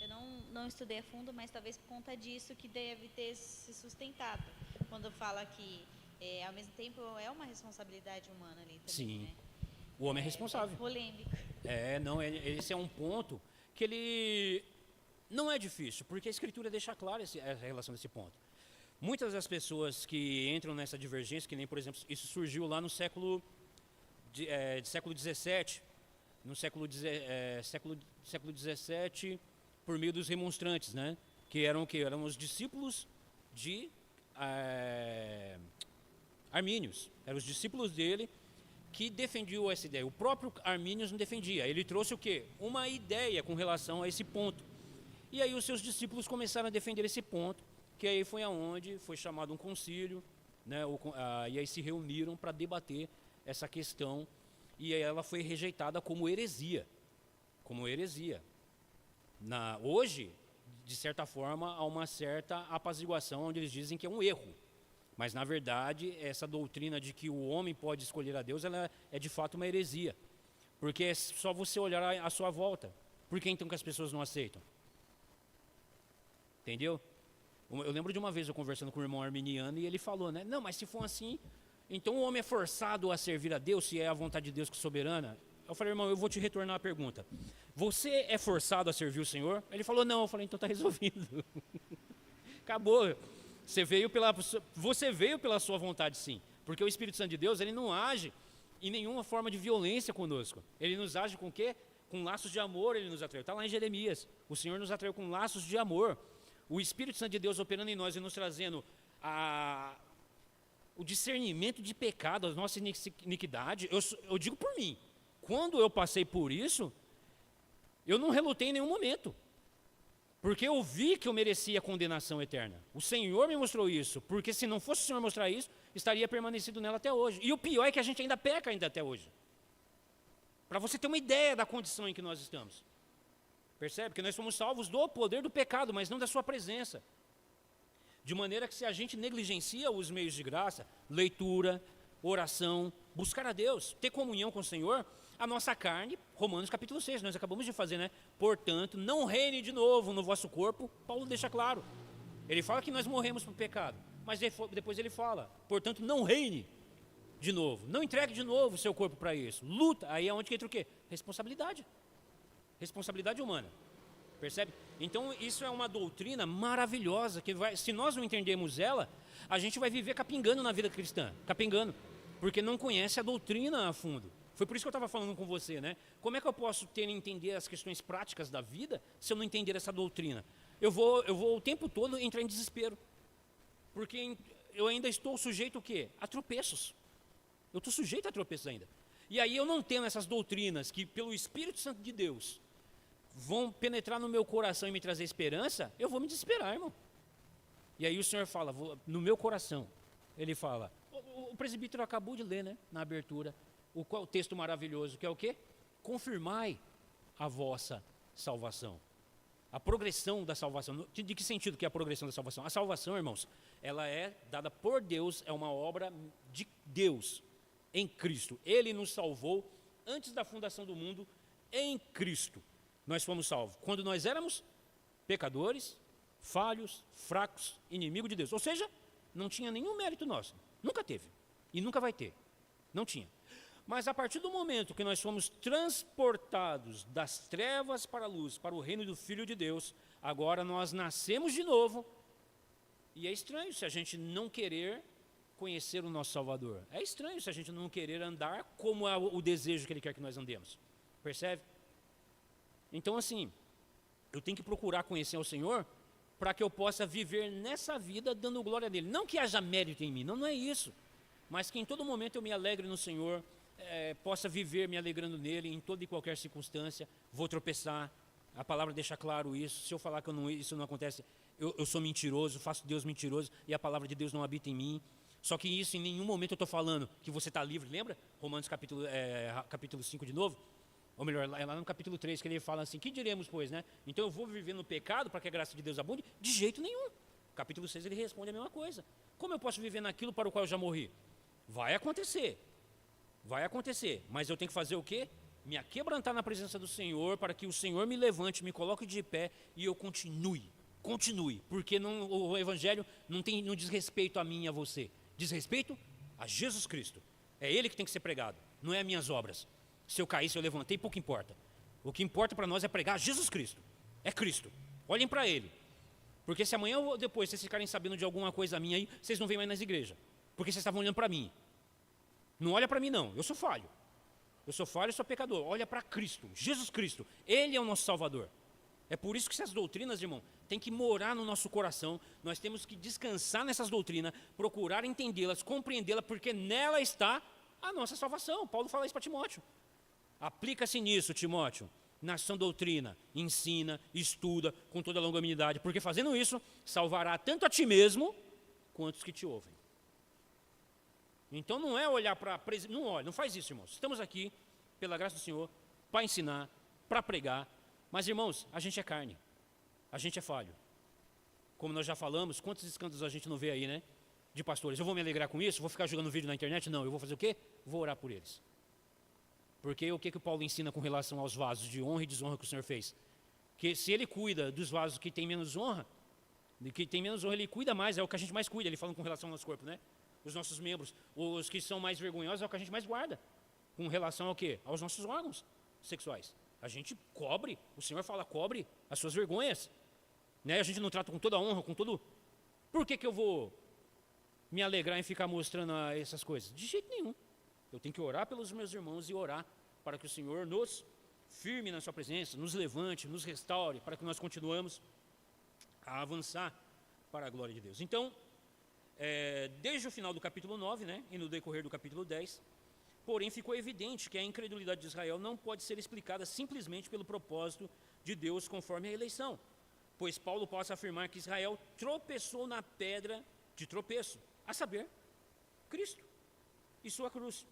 Eu não estudei a fundo, mas talvez por conta disso que deve ter se sustentado. Quando fala que, ao mesmo tempo, é uma responsabilidade humana ali também. Sim. Né? O homem é responsável. É polêmico. Esse é um ponto que ele não é difícil, porque a Escritura deixa claro essa relação desse ponto. Muitas das pessoas que entram nessa divergência, que nem, por exemplo, isso surgiu lá no século XVII, no século XVII, por meio dos remonstrantes, né? Que eram os discípulos de Armínios. Eram os discípulos dele que defendiam essa ideia. O próprio Armínios não defendia. Ele trouxe o quê? Uma ideia com relação a esse ponto. E aí os seus discípulos começaram a defender esse ponto, que aí foi aonde foi chamado um concílio, né? E aí se reuniram para debater essa questão, e aí ela foi rejeitada como heresia. Hoje, de certa forma, há uma certa apaziguação, onde eles dizem que é um erro. Mas, na verdade, essa doutrina de que o homem pode escolher a Deus, ela é de fato uma heresia. Porque é só você olhar à sua volta. Por que então que as pessoas não aceitam? Entendeu? Eu lembro de uma vez eu conversando com um irmão arminiano e ele falou, né? Não, mas se for assim, então o homem é forçado a servir a Deus, se é a vontade de Deus que é soberana? Eu falei, irmão, eu vou te retornar a pergunta. Você é forçado a servir o Senhor? Ele falou, não. Eu falei, então está resolvido. Acabou. Você veio pela sua vontade, sim. Porque o Espírito Santo de Deus, ele não age em nenhuma forma de violência conosco. Ele nos age com o quê? Com laços de amor ele nos atraiu. Está lá em Jeremias. O Senhor nos atraiu com laços de amor. O Espírito Santo de Deus operando em nós e nos trazendo o discernimento de pecado, a nossa iniquidade. Eu digo por mim. Quando eu passei por isso, eu não relutei em nenhum momento. Porque eu vi que eu merecia condenação eterna. O Senhor me mostrou isso. Porque se não fosse o Senhor mostrar isso, estaria permanecido nela até hoje. E o pior é que a gente ainda peca ainda até hoje. Para você ter uma ideia da condição em que nós estamos. Percebe? Que nós somos salvos do poder do pecado, mas não da sua presença. De maneira que se a gente negligencia os meios de graça, leitura, oração, buscar a Deus, ter comunhão com o Senhor, a nossa carne, Romanos capítulo 6, nós acabamos de fazer, né? Portanto, não reine de novo no vosso corpo, Paulo deixa claro. Ele fala que nós morremos para o pecado, mas depois ele fala, portanto, não reine de novo, não entregue de novo o seu corpo para isso, luta, aí é onde que entra o quê? Responsabilidade humana, percebe? Então, isso é uma doutrina maravilhosa, que se nós não entendermos ela, a gente vai viver capingando na vida cristã, capingando, porque não conhece a doutrina a fundo. Foi por isso que eu estava falando com você, né? Como é que eu posso entender as questões práticas da vida se eu não entender essa doutrina? Eu vou o tempo todo entrar em desespero. Porque eu ainda estou sujeito o quê? A tropeços. Eu estou sujeito a tropeços ainda. E aí eu não tendo essas doutrinas que pelo Espírito Santo de Deus vão penetrar no meu coração e me trazer esperança, eu vou me desesperar, irmão. E aí o Senhor fala, no meu coração, ele fala, o presbítero acabou de ler, né? Na abertura. O texto maravilhoso, que é o quê? Confirmai a vossa salvação. A progressão da salvação. De que sentido que é a progressão da salvação? A salvação, irmãos, ela é dada por Deus, é uma obra de Deus em Cristo. Ele nos salvou antes da fundação do mundo em Cristo. Nós fomos salvos quando nós éramos pecadores, falhos, fracos, inimigos de Deus. Ou seja, Não tinha nenhum mérito nosso. Nunca teve. E nunca vai ter. Não tinha. Mas a partir do momento que nós fomos transportados das trevas para a luz, para o reino do Filho de Deus, agora nós nascemos de novo. E é estranho se a gente não querer conhecer o nosso Salvador. É estranho se a gente não querer andar como é o desejo que Ele quer que nós andemos. Percebe? Então, assim, eu tenho que procurar conhecer o Senhor para que eu possa viver nessa vida dando glória a Ele. Não que haja mérito em mim, não é isso. Mas que em todo momento eu me alegre no Senhor, possa viver me alegrando nele em toda e qualquer circunstância. Vou tropeçar, a palavra deixa claro isso. Se eu falar que isso não acontece, eu sou mentiroso, faço Deus mentiroso e a palavra de Deus não habita em mim. Só que isso em nenhum momento eu estou falando que você está livre, lembra? Romanos capítulo 5 de novo? Ou melhor, lá no capítulo 3, que ele fala assim, que diremos, pois, né? Então eu vou viver no pecado para que a graça de Deus abunde? De jeito nenhum. Capítulo 6 ele responde a mesma coisa. Como eu posso viver naquilo para o qual eu já morri? Vai acontecer, mas eu tenho que fazer o quê? Me aquebrantar na presença do Senhor, para que o Senhor me levante, me coloque de pé e eu continue, porque o Evangelho não diz respeito a mim e a você, diz respeito a Jesus Cristo. É Ele que tem que ser pregado, não é as minhas obras. Se eu cair, se eu levantei, pouco importa. O que importa para nós é pregar Jesus Cristo, é Cristo, olhem para Ele. Porque se amanhã ou depois vocês ficarem sabendo de alguma coisa minha aí, vocês não vêm mais nas igrejas. Porque vocês estavam olhando para mim. Não olha para mim não, eu sou falho. Eu sou pecador. Olha para Cristo, Jesus Cristo. Ele é o nosso Salvador. É por isso que essas doutrinas, irmão, tem que morar no nosso coração. Nós temos que descansar nessas doutrinas, procurar entendê-las, compreendê-las, porque nela está a nossa salvação. Paulo fala isso para Timóteo. Aplica-se nisso, Timóteo. Na sã doutrina, ensina, estuda com toda a longanimidade, porque fazendo isso, salvará tanto a ti mesmo, quanto os que te ouvem. Então não é olhar para... Não faz isso, irmãos. Estamos aqui, pela graça do Senhor, para ensinar, para pregar. Mas, irmãos, a gente é carne. A gente é falho. Como nós já falamos, quantos escândalos a gente não vê aí, né? De pastores. Eu vou me alegrar com isso? Vou ficar jogando vídeo na internet? Não, eu vou fazer o quê? Vou orar por eles. Porque o que o Paulo ensina com relação aos vasos de honra e desonra que o Senhor fez? Que se ele cuida dos vasos que tem menos honra, ele cuida mais, é o que a gente mais cuida. Ele fala com relação ao nosso corpo, né? Os nossos membros, os que são mais vergonhosos é o que a gente mais guarda. Com relação ao quê? Aos nossos órgãos sexuais. A gente cobre, o Senhor fala, cobre as suas vergonhas. Né? A gente não trata com toda a honra, com todo... Por que eu vou me alegrar em ficar mostrando essas coisas? De jeito nenhum. Eu tenho que orar pelos meus irmãos e orar para que o Senhor nos firme na sua presença, nos levante, nos restaure, para que nós continuemos a avançar para a glória de Deus. Então, desde o final do capítulo 9, né, e no decorrer do capítulo 10, porém ficou evidente que a incredulidade de Israel não pode ser explicada simplesmente pelo propósito de Deus conforme a eleição, pois Paulo possa afirmar que Israel tropeçou na pedra de tropeço, a saber, Cristo e sua cruz.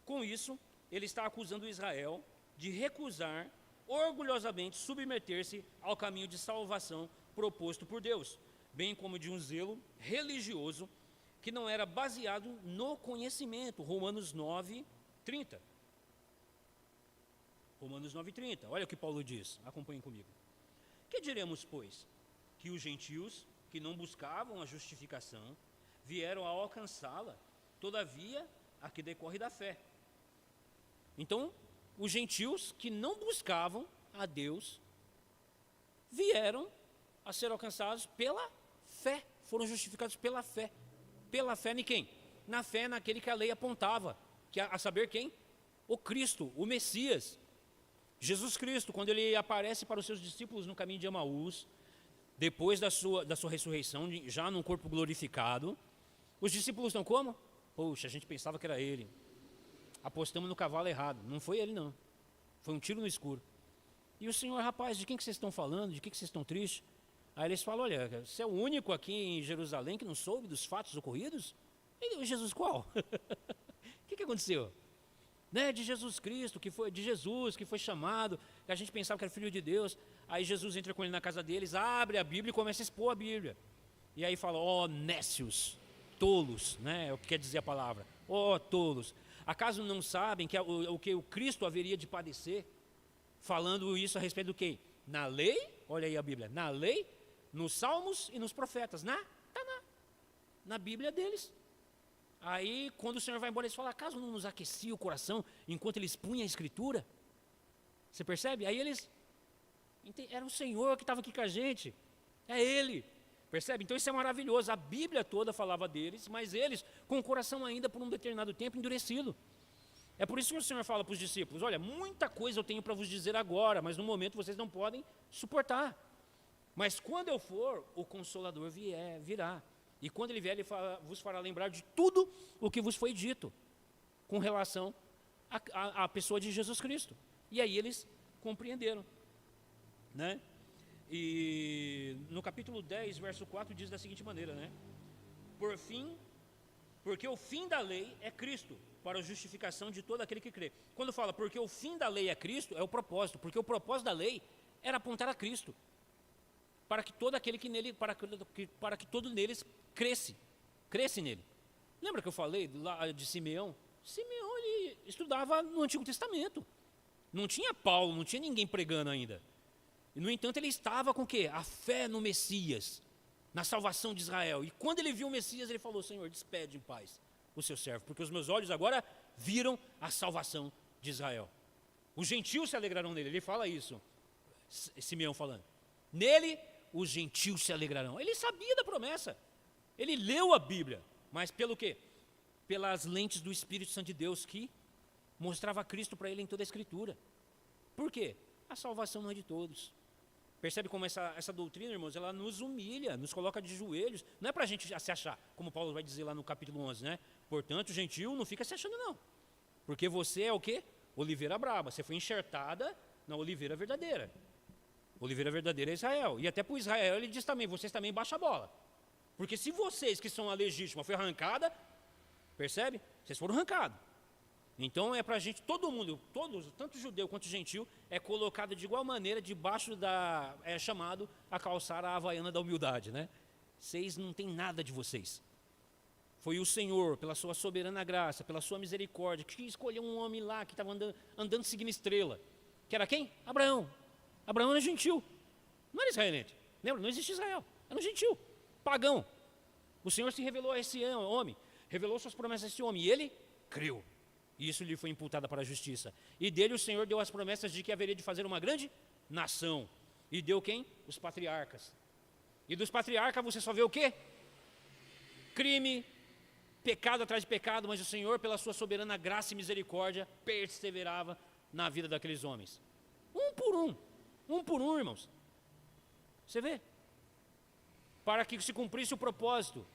Com isso, ele está acusando Israel de recusar orgulhosamente submeter-se ao caminho de salvação proposto por Deus, bem como de um zelo religioso que não era baseado no conhecimento. Romanos 9:30. Romanos 9:30. Olha o que Paulo diz. Acompanhem comigo. Que diremos, pois? Que os gentios que não buscavam a justificação vieram a alcançá-la, todavia a que decorre da fé. Então, os gentios que não buscavam a Deus vieram a ser alcançados pela fé, foram justificados pela fé. Pela fé em quem? Na fé naquele que a lei apontava, que a saber quem? O Cristo, o Messias. Jesus Cristo, quando ele aparece para os seus discípulos no caminho de Emaús, depois da sua ressurreição, já num corpo glorificado, os discípulos estão como? Poxa, a gente pensava que era ele. Apostamos no cavalo errado. Não foi ele, não. Foi um tiro no escuro. E o Senhor, rapaz, de quem que vocês estão falando? De que vocês estão tristes? Aí eles falam, olha, você é o único aqui em Jerusalém que não soube dos fatos ocorridos? E Jesus qual? O que aconteceu? Né, de Jesus Cristo, de Jesus que foi chamado, que a gente pensava que era filho de Deus. Aí Jesus entra com ele na casa deles, abre a Bíblia e começa a expor a Bíblia. E aí fala, ó nécios, tolos, né, é o que quer dizer a palavra. Ó tolos. Acaso não sabem que o que o Cristo haveria de padecer? Falando isso a respeito do quê? Na lei, olha aí a Bíblia, na lei, nos salmos e nos profetas, na Taná. na Bíblia deles. Aí, quando o Senhor vai embora, eles falam, acaso não nos aquecia o coração enquanto eles punham a Escritura? Você percebe? Aí eles, era o Senhor que estava aqui com a gente, é Ele. Percebe? Então isso é maravilhoso, a Bíblia toda falava deles, mas eles com o coração ainda por um determinado tempo endurecido. É por isso que o Senhor fala para os discípulos, olha, muita coisa eu tenho para vos dizer agora, mas no momento vocês não podem suportar. Mas quando eu for, o Consolador virá. E quando ele vier, ele vos fará lembrar de tudo o que vos foi dito com relação à pessoa de Jesus Cristo. E aí eles compreenderam, né? E no capítulo 10, verso 4, diz da seguinte maneira, né? Porque o fim da lei é Cristo, para a justificação de todo aquele que crê. Quando fala porque o fim da lei é Cristo, é o propósito, porque o propósito da lei era apontar a Cristo, para que todo aquele que nele, para que todo neles cresce nele. Lembra que eu falei lá de Simeão? Simeão, ele estudava no Antigo Testamento. Não tinha Paulo, não tinha ninguém pregando ainda. E, no entanto, ele estava com o quê? A fé no Messias, na salvação de Israel. E quando ele viu o Messias, ele falou, Senhor, despede em paz o seu servo, porque os meus olhos agora viram a salvação de Israel. Os gentios se alegrarão nele. Ele fala isso, Simeão falando. Nele, os gentios se alegrarão. Ele sabia da promessa. Ele leu a Bíblia. Mas pelo quê? Pelas lentes do Espírito Santo de Deus, que mostrava Cristo para ele em toda a Escritura. Por quê? A salvação não é de todos. Percebe como essa doutrina, irmãos, ela nos humilha, nos coloca de joelhos. Não é para a gente se achar, como Paulo vai dizer lá no capítulo 11, né? Portanto, gentil, não fica se achando não. Porque você é o quê? Oliveira braba. Você foi enxertada na oliveira verdadeira. Oliveira verdadeira é Israel. E até para o Israel ele diz também, vocês também baixam a bola. Porque se vocês que são a legítima foi arrancada, percebe? Vocês foram arrancados. Então é para a gente, todo mundo, todos, tanto judeu quanto gentil, é colocado de igual maneira debaixo é chamado a calçar a havaiana da humildade, né? Vocês não têm nada de vocês. Foi o Senhor, pela sua soberana graça, pela sua misericórdia, que escolheu um homem lá que estava andando seguindo estrela. Que era quem? Abraão. Abraão era gentil, não era israelita. Lembra? Não existe Israel, era um gentil, pagão. O Senhor se revelou a esse homem, revelou suas promessas a esse homem, e ele creu. E isso lhe foi imputada para a justiça. E dele o Senhor deu as promessas de que haveria de fazer uma grande nação. E deu quem? Os patriarcas. E dos patriarcas você só vê o quê? Crime, pecado atrás de pecado, mas o Senhor, pela sua soberana graça e misericórdia, perseverava na vida daqueles homens. Um por um, irmãos. Você vê? Para que se cumprisse o propósito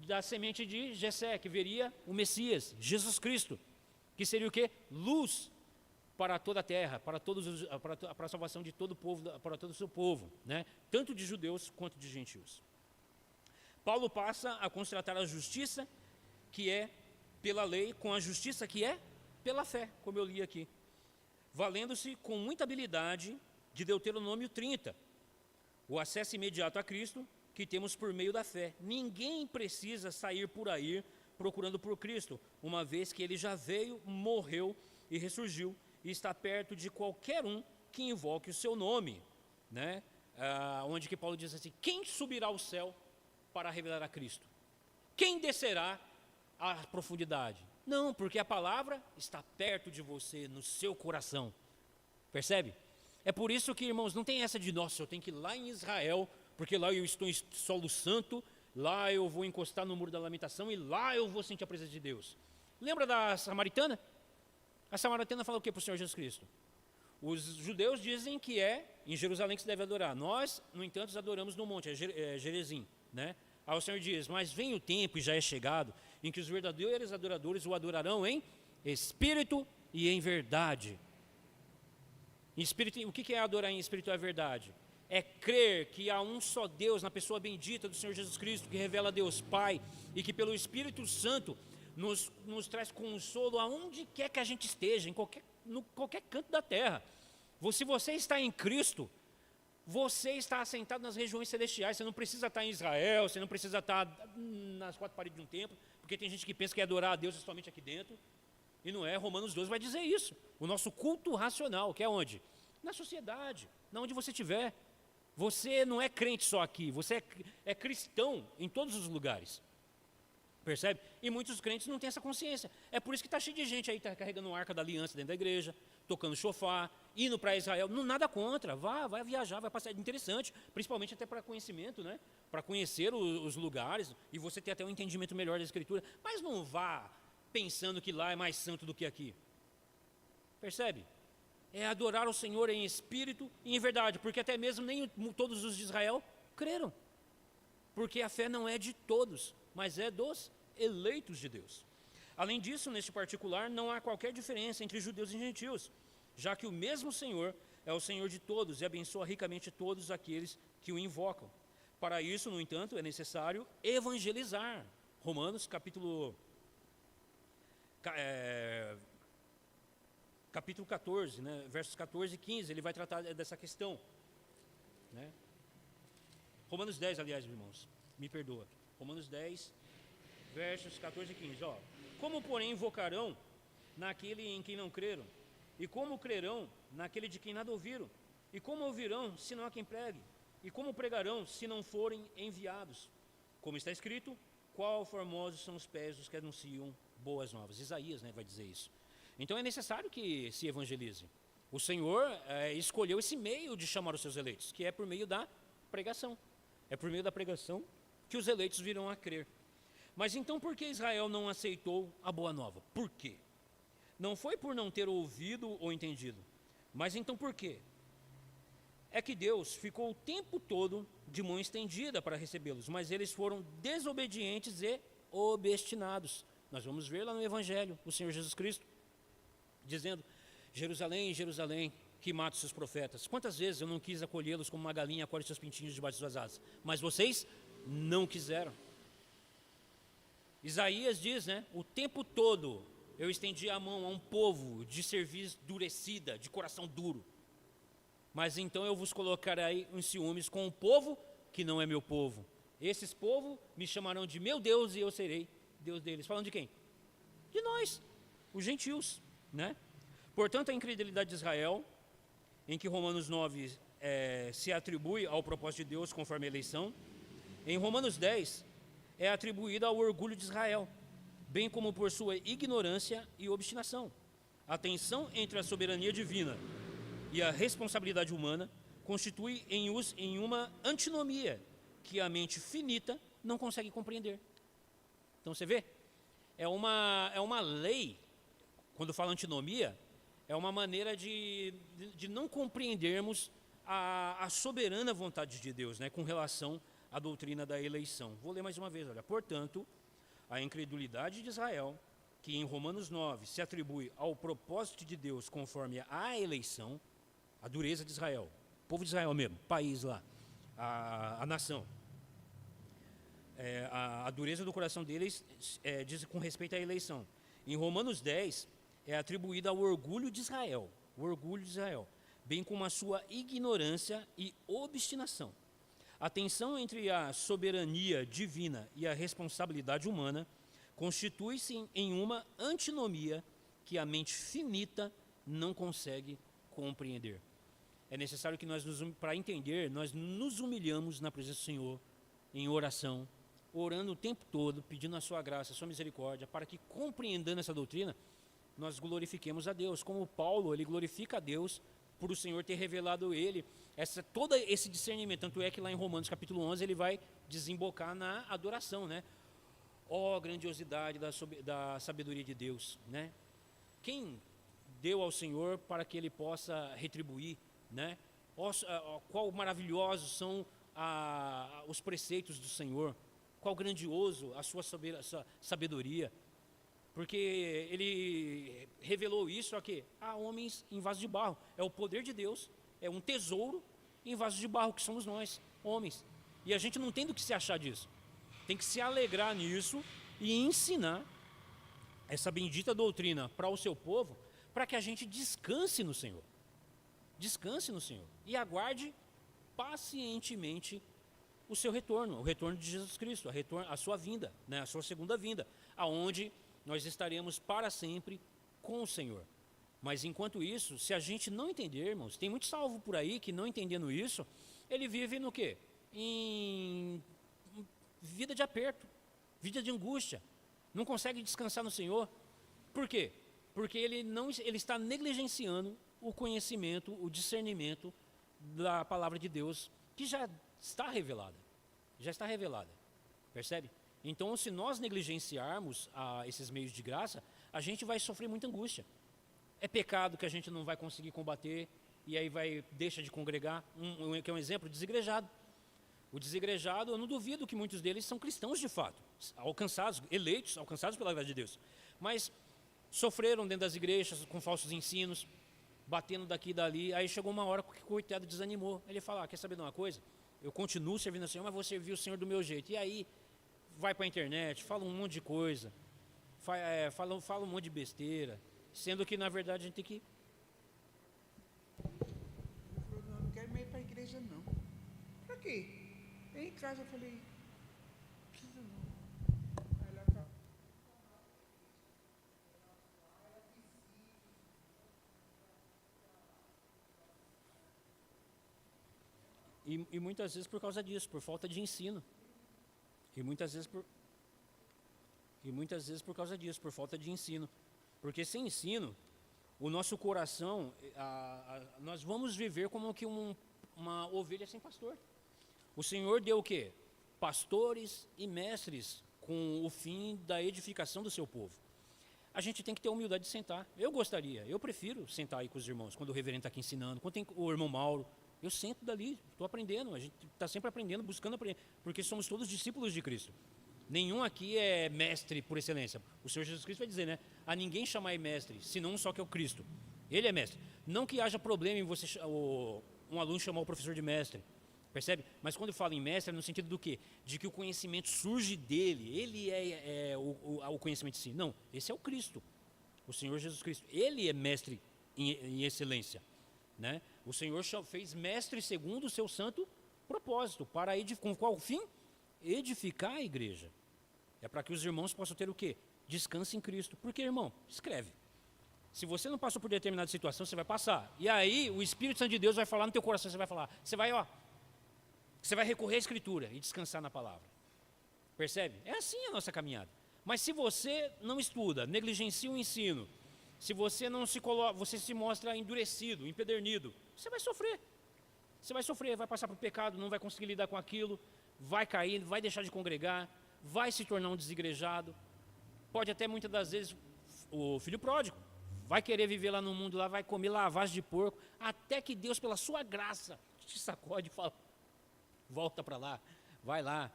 da semente de Jessé, que veria o Messias, Jesus Cristo, que seria o quê? Luz para toda a terra, para a salvação de todo o povo, para todo o seu povo, né? Tanto de judeus quanto de gentios. Paulo passa a constatar a justiça que é pela lei, com a justiça que é pela fé, como eu li aqui, valendo-se com muita habilidade de Deuteronômio 30, o acesso imediato a Cristo, que temos por meio da fé. Ninguém precisa sair por aí procurando por Cristo, uma vez que ele já veio, morreu e ressurgiu, e está perto de qualquer um que invoque o seu nome, né? Onde que Paulo diz assim, quem subirá ao céu para revelar a Cristo? Quem descerá à profundidade? Não, porque a palavra está perto de você, no seu coração. Percebe? É por isso que, irmãos, não tem essa de, nossa, eu tenho que ir lá em Israel, porque lá eu estou em solo santo, lá eu vou encostar no muro da lamentação e lá eu vou sentir a presença de Deus. Lembra da samaritana? A samaritana fala o que para o Senhor Jesus Cristo? Os judeus dizem que é em Jerusalém que se deve adorar. Nós, no entanto, adoramos no monte, Gerizim, né? Aí o Senhor diz, mas vem o tempo e já é chegado, em que os verdadeiros adoradores o adorarão em espírito e em verdade. Em espírito, o que é adorar em espírito e em verdade? É crer que há um só Deus na pessoa bendita do Senhor Jesus Cristo, que revela Deus Pai, e que pelo Espírito Santo nos traz consolo aonde quer que a gente esteja, em qualquer canto da terra. Se você está em Cristo, você está assentado nas regiões celestiais, você não precisa estar em Israel, você não precisa estar nas quatro paredes de um templo, porque tem gente que pensa que é adorar a Deus somente aqui dentro, e não é. Romanos 12 vai dizer isso. O nosso culto racional, que é onde? Na sociedade, na onde você estiver. Você não é crente só aqui, você é cristão em todos os lugares. Percebe? E muitos crentes não têm essa consciência. É por isso que está cheio de gente aí, tá carregando a arca da aliança dentro da igreja, tocando chofar, indo para Israel. Não, nada contra, vai viajar, vai passar. É interessante, principalmente até para conhecimento, né? Para conhecer os lugares e você ter até um entendimento melhor da Escritura. Mas não vá pensando que lá é mais santo do que aqui. Percebe? É adorar o Senhor em espírito e em verdade, porque até mesmo nem todos os de Israel creram. Porque a fé não é de todos, mas é dos eleitos de Deus. Além disso, neste particular, não há qualquer diferença entre judeus e gentios, já que o mesmo Senhor é o Senhor de todos e abençoa ricamente todos aqueles que o invocam. Para isso, no entanto, é necessário evangelizar. Romanos, capítulo 14, né, versos 14 e 15, ele vai tratar dessa questão. Né? Romanos 10, aliás, irmãos, me perdoa. Romanos 10, versos 14 e 15. Ó. Como, porém, invocarão naquele em quem não creram? E como crerão naquele de quem nada ouviram? E como ouvirão, se não há quem pregue? E como pregarão, se não forem enviados? Como está escrito, qual formosos são os pés dos que anunciam boas novas. Isaías, né, vai dizer isso. Então é necessário que se evangelize. O Senhor escolheu esse meio de chamar os seus eleitos, que é por meio da pregação. É por meio da pregação que os eleitos virão a crer. Mas então por que Israel não aceitou a boa nova? Por quê? Não foi por não ter ouvido ou entendido. Mas então por quê? É que Deus ficou o tempo todo de mão estendida para recebê-los, mas eles foram desobedientes e obstinados. Nós vamos ver lá no Evangelho, o Senhor Jesus Cristo, dizendo, Jerusalém, Jerusalém, que mata os seus profetas. Quantas vezes eu não quis acolhê-los como uma galinha acolhe seus pintinhos debaixo de suas asas, mas vocês não quiseram. Isaías diz, né, o tempo todo eu estendi a mão a um povo de cerviz endurecida, de coração duro. Mas então eu vos colocarei em ciúmes com um povo que não é meu povo. Esses povos me chamarão de meu Deus e eu serei Deus deles. Falando de quem? De nós, os gentios, né? Portanto, a incredulidade de Israel, em que Romanos 9 se atribui ao propósito de Deus conforme a eleição, em Romanos 10 é atribuída ao orgulho de Israel, bem como por sua ignorância e obstinação. A tensão entre a soberania divina e a responsabilidade humana constitui em uma antinomia que a mente finita não consegue compreender. Então você vê, é uma lei, quando fala antinomia, é uma maneira de não compreendermos a soberana vontade de Deus, né, com relação à doutrina da eleição. Vou ler mais uma vez, olha. Portanto, a incredulidade de Israel, que em Romanos 9 se atribui ao propósito de Deus conforme a eleição, a dureza de Israel, o povo de Israel mesmo, país lá, a nação, a dureza do coração deles diz com respeito à eleição. Em Romanos 10 é atribuída ao orgulho de Israel, bem como a sua ignorância e obstinação. A tensão entre a soberania divina e a responsabilidade humana constitui-se em uma antinomia que a mente finita não consegue compreender. É necessário que para entender, nós nos humilhamos na presença do Senhor, em oração, orando o tempo todo, pedindo a sua graça, a sua misericórdia, para que, compreendendo essa doutrina, nós glorifiquemos a Deus. Como Paulo, ele glorifica a Deus por o Senhor ter revelado ele todo esse discernimento. Tanto é que lá em Romanos capítulo 11 ele vai desembocar na adoração, né? Ó, grandiosidade da sabedoria de Deus, né? Quem deu ao Senhor para que ele possa retribuir, né? Qual maravilhosos são os preceitos do Senhor, qual grandioso a sua sabedoria, porque ele revelou isso a homens em vasos de barro. É o poder de Deus, é um tesouro em vasos de barro, que somos nós, homens. E a gente não tem do que se achar disso. Tem que se alegrar nisso e ensinar essa bendita doutrina para o seu povo, para que a gente descanse no Senhor. Descanse no Senhor e aguarde pacientemente o seu retorno, o retorno de Jesus Cristo, a sua vinda, né, a sua segunda vinda, aonde nós estaremos para sempre com o Senhor. Mas enquanto isso, se a gente não entender, irmãos, tem muito salvo por aí que não entendendo isso, ele vive no quê? Em vida de aperto, vida de angústia, não consegue descansar no Senhor. Por quê? Porque ele está negligenciando o conhecimento, o discernimento da palavra de Deus, que já está revelada, percebe? Então, se nós negligenciarmos esses meios de graça, a gente vai sofrer muita angústia. É pecado que a gente não vai conseguir combater, e aí deixa de congregar, que é um exemplo, desigrejado. O desigrejado, eu não duvido que muitos deles são cristãos de fato, alcançados, eleitos, alcançados pela graça de Deus, mas sofreram dentro das igrejas com falsos ensinos, batendo daqui e dali. Aí chegou uma hora que o coitado desanimou. Ele fala, quer saber de uma coisa? Eu continuo servindo ao Senhor, mas vou servir o Senhor do meu jeito. E aí vai para a internet, fala um monte de coisa, fala um monte de besteira, sendo que na verdade a gente tem que... Ele falou, não quero mais ir para a igreja não. Para quê? Em casa eu falei, não precisa não. Aí ela fala, E muitas vezes por causa disso, por falta de ensino. E muitas vezes por causa disso, por falta de ensino. Porque sem ensino, o nosso coração, nós vamos viver como que uma ovelha sem pastor. O Senhor deu o quê? Pastores e mestres com o fim da edificação do seu povo. A gente tem que ter a humildade de sentar. Eu prefiro sentar aí com os irmãos, quando o reverendo está aqui ensinando, quando tem o irmão Mauro. Eu sento dali, estou aprendendo, a gente está sempre aprendendo, buscando aprender, porque somos todos discípulos de Cristo. Nenhum aqui é mestre por excelência. O Senhor Jesus Cristo vai dizer, né? A ninguém chamai mestre, senão só que é o Cristo. Ele é mestre. Não que haja problema em um aluno chamar o professor de mestre, percebe? Mas quando eu falo em mestre, é no sentido do quê? De que o conhecimento surge dele, ele é o conhecimento em si. Não, esse é o Cristo, o Senhor Jesus Cristo. Ele é mestre em excelência, né? O Senhor fez mestre segundo o seu santo propósito, para com qual fim? Edificar a igreja. É para que os irmãos possam ter o quê? Descanso em Cristo. Porque, irmão, escreve. Se você não passou por determinada situação, você vai passar. E aí, o Espírito Santo de Deus vai falar no teu coração, você vai falar. Você vai recorrer à Escritura e descansar na palavra. Percebe? É assim a nossa caminhada. Mas se você não estuda, negligencia o ensino, se você não se coloca, você se mostra endurecido, empedernido, você vai sofrer. Você vai sofrer, vai passar por pecado, não vai conseguir lidar com aquilo, vai cair, vai deixar de congregar, vai se tornar um desigrejado. Pode até muitas das vezes, o filho pródigo, vai querer viver lá no mundo, lá vai comer lavagem de porco, até que Deus, pela sua graça, te sacode e fala, volta para lá, vai lá,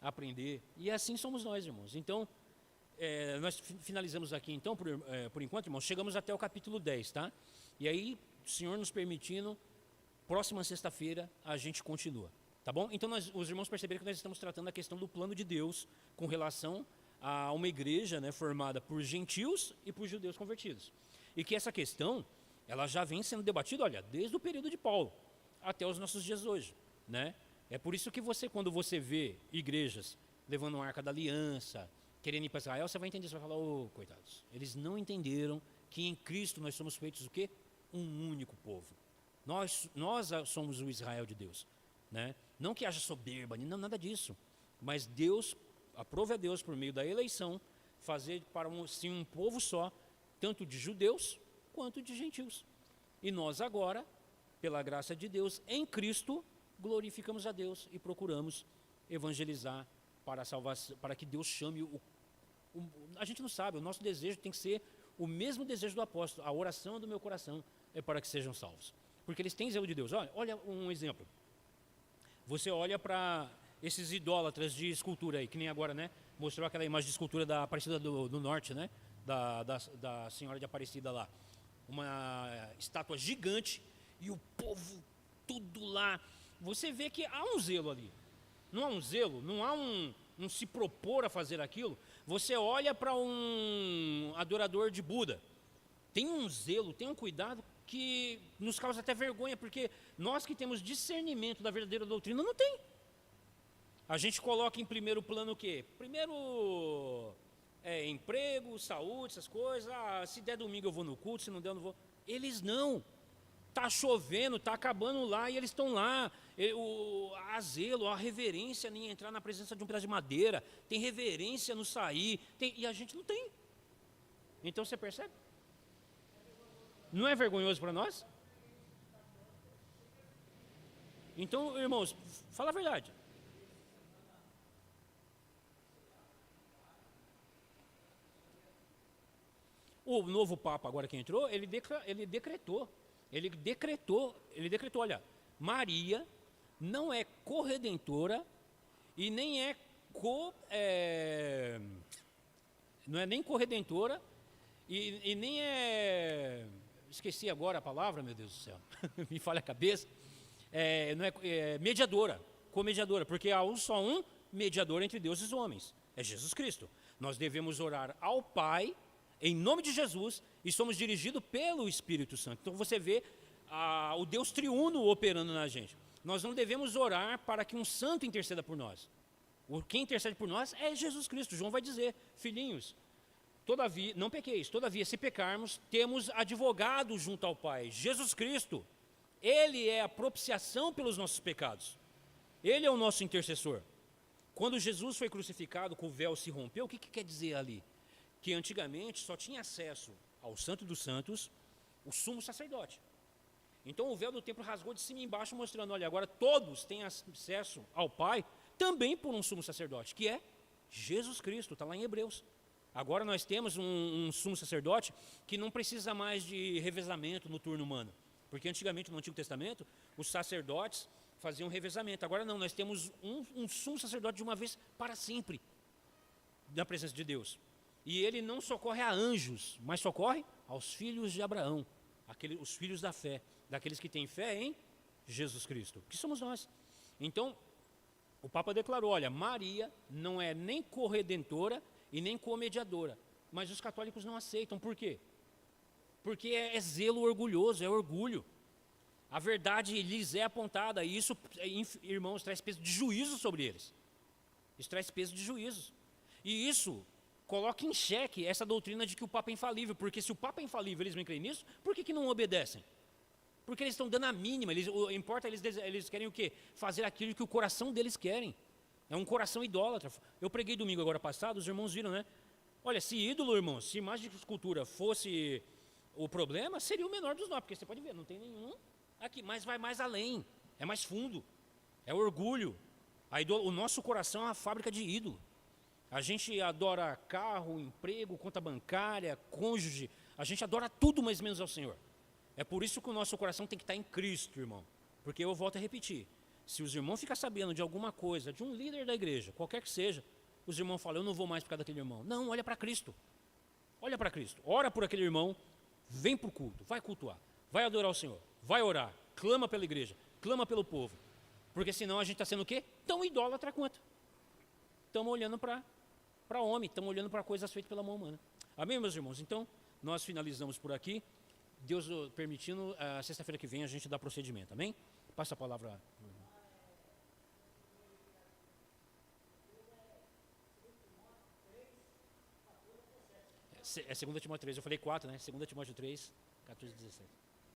aprender. E assim somos nós, irmãos. Então, nós finalizamos aqui, então, por enquanto, irmãos, chegamos até o capítulo 10, tá? E aí, o Senhor nos permitindo, próxima sexta-feira, a gente continua, tá bom? Então, os irmãos perceberam que nós estamos tratando a questão do plano de Deus com relação a uma igreja, né, formada por gentios e por judeus convertidos. E que essa questão, ela já vem sendo debatida, olha, desde o período de Paulo até os nossos dias hoje, né? É por isso que quando você vê igrejas levando uma arca da aliança, querendo ir para Israel, você vai entender, você vai falar, coitados, eles não entenderam que em Cristo nós somos feitos o quê? Um único povo. Nós somos o Israel de Deus, né? Não que haja soberba, não, nada disso, mas Deus, aprove a Deus por meio da eleição, fazer para um povo só, tanto de judeus quanto de gentios. E nós agora, pela graça de Deus, em Cristo, glorificamos a Deus e procuramos evangelizar para a salvação, para que Deus chame a gente não sabe, o nosso desejo tem que ser o mesmo desejo do apóstolo. A oração do meu coração é para que sejam salvos, porque eles têm zelo de Deus. Olha um exemplo. Você olha para esses idólatras de escultura aí, que nem agora, né? Mostrou aquela imagem de escultura da Aparecida do Norte, né? Da Senhora de Aparecida lá. Uma estátua gigante e o povo tudo lá. Você vê que há um zelo ali. Não há um zelo, não há um se propor a fazer aquilo. Você olha para um adorador de Buda, tem um zelo, tem um cuidado que nos causa até vergonha, porque nós que temos discernimento da verdadeira doutrina, não tem. A gente coloca em primeiro plano o quê? Primeiro, emprego, saúde, essas coisas. Se der domingo eu vou no culto, se não der eu não vou. Eles não. Tá chovendo, tá acabando lá e eles estão lá. A zelo, a reverência em entrar na presença de um pedaço de madeira, tem reverência no sair, e a gente não tem. Então você percebe? Não é vergonhoso para nós? Então, irmãos, fala a verdade. O novo Papa agora que entrou, ele decretou, olha, Maria não é corredentora e nem não é nem corredentora e nem é, esqueci agora a palavra, meu Deus do céu, me falha a cabeça, não é mediadora, comediadora, porque há só um mediador entre Deus e os homens, é Jesus Cristo. Nós devemos orar ao Pai em nome de Jesus, e somos dirigidos pelo Espírito Santo. Então você vê o Deus triuno operando na gente. Nós não devemos orar para que um santo interceda por nós. Quem intercede por nós é Jesus Cristo. João vai dizer, filhinhos, todavia, não pequeis, todavia, se pecarmos, temos advogado junto ao Pai, Jesus Cristo. Ele é a propiciação pelos nossos pecados. Ele é o nosso intercessor. Quando Jesus foi crucificado, que o véu se rompeu, o que quer dizer ali? Que antigamente só tinha acesso ao Santo dos Santos o sumo sacerdote. Então o véu do templo rasgou de cima e embaixo, mostrando, olha, agora todos têm acesso ao Pai, também por um sumo sacerdote, que é Jesus Cristo, está lá em Hebreus. Agora nós temos um sumo sacerdote que não precisa mais de revezamento no turno humano, porque antigamente no Antigo Testamento, os sacerdotes faziam revezamento. Agora não, nós temos um sumo sacerdote de uma vez para sempre, na presença de Deus. E ele não socorre a anjos, mas socorre aos filhos de Abraão, os filhos da fé, daqueles que têm fé em Jesus Cristo, que somos nós. Então, o Papa declarou, olha, Maria não é nem corredentora e nem comediadora, mas os católicos não aceitam. Por quê? Porque é zelo orgulhoso, é orgulho. A verdade lhes é apontada, e isso, irmãos, traz peso de juízo sobre eles. Isso traz peso de juízo. E isso coloca em xeque essa doutrina de que o Papa é infalível, porque se o Papa é infalível, eles não creem nisso, por que não obedecem? Porque eles estão dando a mínima, eles querem o quê? Fazer aquilo que o coração deles querem. É um coração idólatra. Eu preguei domingo agora passado, os irmãos viram, né? Olha, se ídolo, irmãos, se imagem de escultura fosse o problema, seria o menor dos nós, porque você pode ver, não tem nenhum aqui, mas vai mais além, é mais fundo, é orgulho. O nosso coração é uma fábrica de ídolo. A gente adora carro, emprego, conta bancária, cônjuge. A gente adora tudo, mas menos ao Senhor. É por isso que o nosso coração tem que estar em Cristo, irmão. Porque eu volto a repetir. Se os irmãos ficarem sabendo de alguma coisa, de um líder da igreja, qualquer que seja, os irmãos falam, eu não vou mais por causa daquele irmão. Não, olha para Cristo. Olha para Cristo. Ora por aquele irmão, vem para o culto, vai cultuar, vai adorar o Senhor, vai orar, clama pela igreja, clama pelo povo. Porque senão a gente está sendo o quê? Tão idólatra quanto. Estamos olhando para homem, estamos olhando para coisas feitas pela mão humana. Amém, meus irmãos? Então, nós finalizamos por aqui. Deus permitindo, sexta-feira que vem a gente dá procedimento. Amém? Passa a palavra. É 2 Timóteo 3, eu falei 4, né? 2 Timóteo 3, 14 e 17.